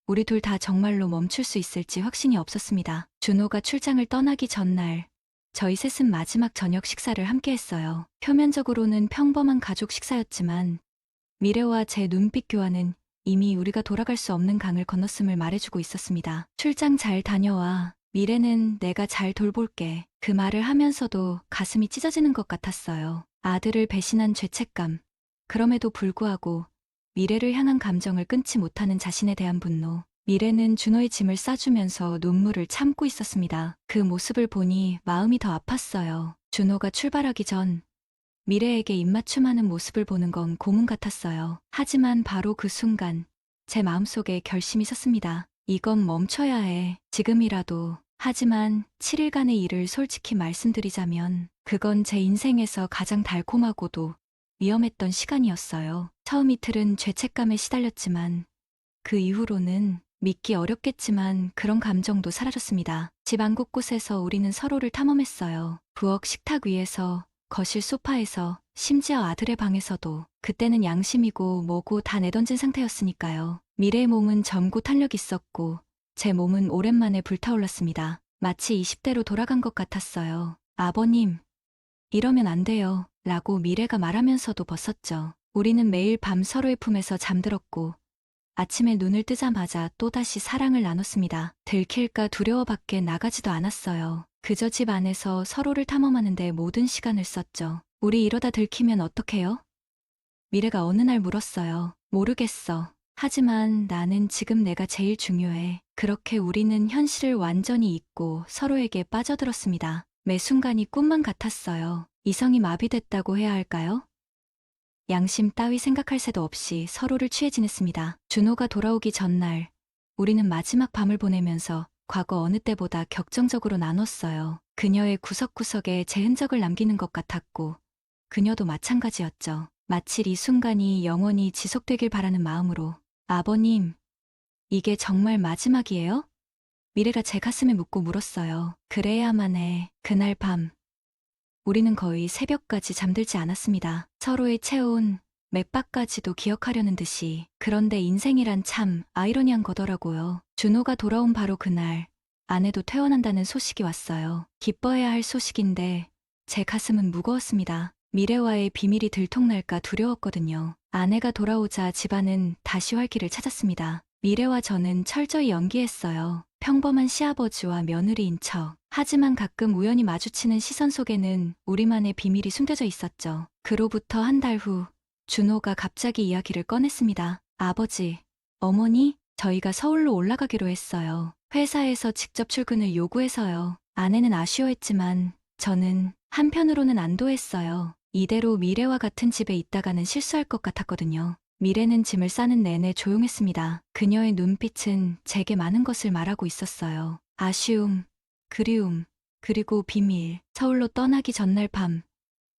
우리 둘 다 정말로 멈출 수 있을지 확신이 없었습니다. 준호가 출장을 떠나기 전날 저희 셋은 마지막 저녁 식사를 함께 했어요. 표면적으로는 평범한 가족 식사였지만 미래와 제 눈빛 교환은 이미 우리가 돌아갈 수 없는 강을 건넜음을 말해주고 있었습니다. 출장 잘 다녀와. 미래는 내가 잘 돌볼게. 그 말을 하면서도 가슴이 찢어지는 것 같았어요. 아들을 배신한 죄책감. 그럼에도 불구하고 미래를 향한 감정을 끊지 못하는 자신에 대한 분노. 미래는 준호의 짐을 싸주면서 눈물을 참고 있었습니다. 그 모습을 보니 마음이 더 아팠어요. 준호가 출발하기 전 미래에게 입맞춤하는 모습을 보는 건 고문 같았어요. 하지만 바로 그 순간 제 마음속에 결심이 섰습니다. 이건 멈춰야 해. 지금이라도. 하지만 7일간의 일을 솔직히 말씀드리자면 그건 제 인생에서 가장 달콤하고도 위험했던 시간이었어요. 처음 이틀은 죄책감에 시달렸지만 그 이후로는 믿기 어렵겠지만 그런 감정도 사라졌습니다. 집 안 곳곳에서 우리는 서로를 탐험했어요. 부엌 식탁 위에서, 거실 소파에서, 심지어 아들의 방에서도. 그때는 양심이고 뭐고 다 내던진 상태였으니까요. 미래의 몸은 젊고 탄력 있었고 제 몸은 오랜만에 불타올랐습니다. 마치 20대로 돌아간 것 같았어요. 아버님, 이러면 안 돼요. 라고 미래가 말하면서도 벗었죠. 우리는 매일 밤 서로의 품에서 잠들었고 아침에 눈을 뜨자마자 또다시 사랑을 나눴습니다. 들킬까 두려워 밖에 나가지도 않았어요. 그저 집 안에서 서로를 탐험하는 데 모든 시간을 썼죠. 우리 이러다 들키면 어떡해요? 미래가 어느 날 물었어요. 모르겠어. 하지만 나는 지금 내가 제일 중요해. 그렇게 우리는 현실을 완전히 잊고 서로에게 빠져들었습니다. 매 순간이 꿈만 같았어요. 이성이 마비됐다고 해야 할까요? 양심 따위 생각할 새도 없이 서로를 취해 지냈습니다. 준호가 돌아오기 전날 우리는 마지막 밤을 보내면서 과거 어느 때보다 격정적으로 나눴어요. 그녀의 구석구석에 제 흔적을 남기는 것 같았고 그녀도 마찬가지였죠. 마치 이 순간이 영원히 지속되길 바라는 마음으로. 아버님, 이게 정말 마지막이에요? 미래가 제 가슴에 묻고 물었어요. 그래야만 해. 그날 밤 우리는 거의 새벽까지 잠들지 않았습니다. 서로의 체온, 맥박까지도 기억하려는 듯이. 그런데 인생이란 참 아이러니한 거더라고요. 준호가 돌아온 바로 그날 아내도 퇴원한다는 소식이 왔어요. 기뻐해야 할 소식인데 제 가슴은 무거웠습니다. 미래와의 비밀이 들통날까 두려웠거든요. 아내가 돌아오자 집안은 다시 활기를 찾았습니다. 미래와 저는 철저히 연기했어요. 평범한 시아버지와 며느리인 척. 하지만 가끔 우연히 마주치는 시선 속에는 우리만의 비밀이 숨겨져 있었죠. 그로부터 한 달 후, 준호가 갑자기 이야기를 꺼냈습니다. 아버지, 어머니, 저희가 서울로 올라가기로 했어요. 회사에서 직접 출근을 요구해서요. 아내는 아쉬워했지만 저는 한편으로는 안도했어요. 이대로 미래와 같은 집에 있다가는 실수할 것 같았거든요. 미래는 짐을 싸는 내내 조용했습니다. 그녀의 눈빛은 제게 많은 것을 말하고 있었어요. 아쉬움, 그리움, 그리고 비밀. 서울로 떠나기 전날 밤,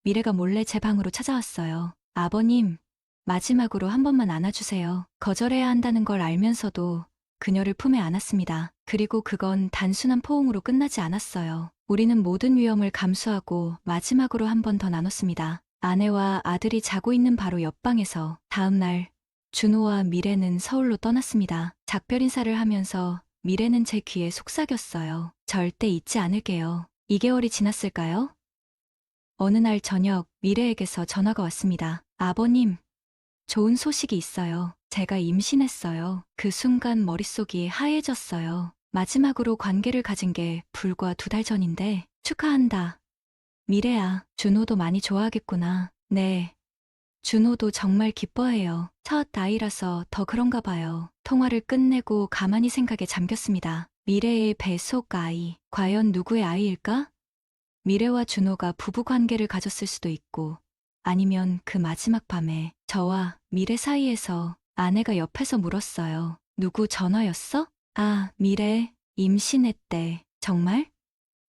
미래가 몰래 제 방으로 찾아왔어요. 아버님, 마지막으로 한 번만 안아주세요. 거절해야 한다는 걸 알면서도 그녀를 품에 안았습니다. 그리고 그건 단순한 포옹으로 끝나지 않았어요. 우리는 모든 위험을 감수하고 마지막으로 한 번 더 나눴습니다. 아내와 아들이 자고 있는 바로 옆방에서. 다음 날 준호와 미래는 서울로 떠났습니다. 작별 인사를 하면서 미래는 제 귀에 속삭였어요. 절대 잊지 않을게요. 2개월이 지났을까요? 어느 날 저녁 미래에게서 전화가 왔습니다. 아버님, 좋은 소식이 있어요. 제가 임신했어요. 그 순간 머릿속이 하얘졌어요. 마지막으로 관계를 가진 게 불과 2달 전인데 축하한다. 미래야, 준호도 많이 좋아하겠구나. 네. 준호도 정말 기뻐해요. 첫 아이라서 더 그런가 봐요. 통화를 끝내고 가만히 생각에 잠겼습니다. 미래의 뱃속 아이. 과연 누구의 아이일까? 미래와 준호가 부부관계를 가졌을 수도 있고, 아니면 그 마지막 밤에 저와 미래 사이에서 아내가 옆에서 물었어요. 누구 전화였어? 아, 미래, 임신했대. 정말?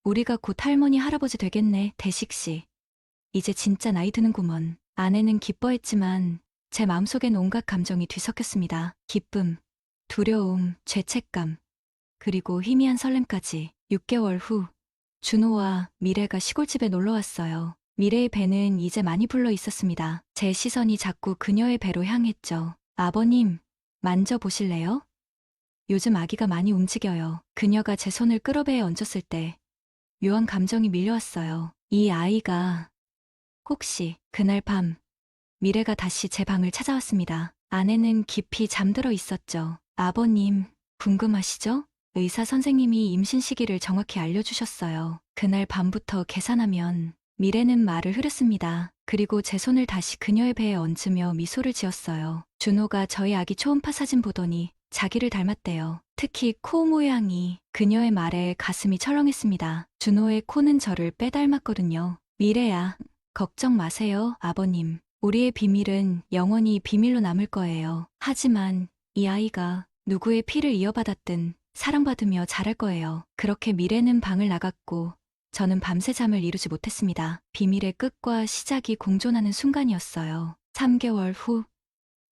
우리가 곧 할머니 할아버지 되겠네, 대식씨. 이제 진짜 나이 드는구먼. 아내는 기뻐했지만 제 마음속엔 온갖 감정이 뒤섞였습니다. 기쁨, 두려움, 죄책감, 그리고 희미한 설렘까지. 6개월 후 준호와 미래가 시골집에 놀러 왔어요. 미래의 배는 이제 많이 불러 있었습니다. 제 시선이 자꾸 그녀의 배로 향했죠. 아버님, 만져보실래요? 요즘 아기가 많이 움직여요. 그녀가 제 손을 끌어배에 얹었을 때 묘한 감정이 밀려왔어요. 이 아이가... 혹시 그날 밤 미래가 다시 제 방을 찾아왔습니다. 아내는 깊이 잠들어 있었죠. 아버님, 궁금하시죠? 의사 선생님이 임신 시기를 정확히 알려주셨어요. 그날 밤부터 계산하면 미래는 말을 흐렸습니다. 그리고 제 손을 다시 그녀의 배에 얹으며 미소를 지었어요. 준호가 저희 아기 초음파 사진 보더니 자기를 닮았대요. 특히 코 모양이. 그녀의 말에 가슴이 철렁했습니다. 준호의 코는 저를 빼닮았거든요. 미래야, 걱정 마세요, 아버님. 우리의 비밀은 영원히 비밀로 남을 거예요. 하지만 이 아이가 누구의 피를 이어받았든 사랑받으며 자랄 거예요. 그렇게 미래는 방을 나갔고 저는 밤새 잠을 이루지 못했습니다. 비밀의 끝과 시작이 공존하는 순간이었어요. 3개월 후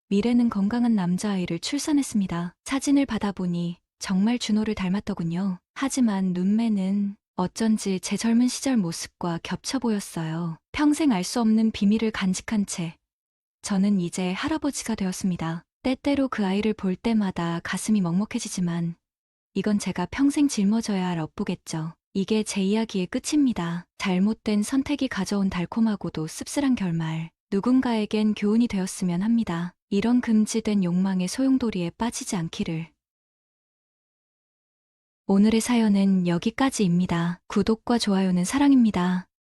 미래는 건강한 남자아이를 출산했습니다. 사진을 받아보니 정말 준호를 닮았더군요. 하지만 눈매는 어쩐지 제 젊은 시절 모습과 겹쳐 보였어요. 평생 알 수 없는 비밀을 간직한 채 저는 이제 할아버지가 되었습니다. 때때로 그 아이를 볼 때마다 가슴이 먹먹해지지만 이건 제가 평생 짊어져야 할 업보겠죠. 이게 제 이야기의 끝입니다. 잘못된 선택이 가져온 달콤하고도 씁쓸한 결말. 누군가에겐 교훈이 되었으면 합니다. 이런 금지된 욕망의 소용돌이에 빠지지 않기를. 오늘의 사연은 여기까지입니다. 구독과 좋아요는 사랑입니다.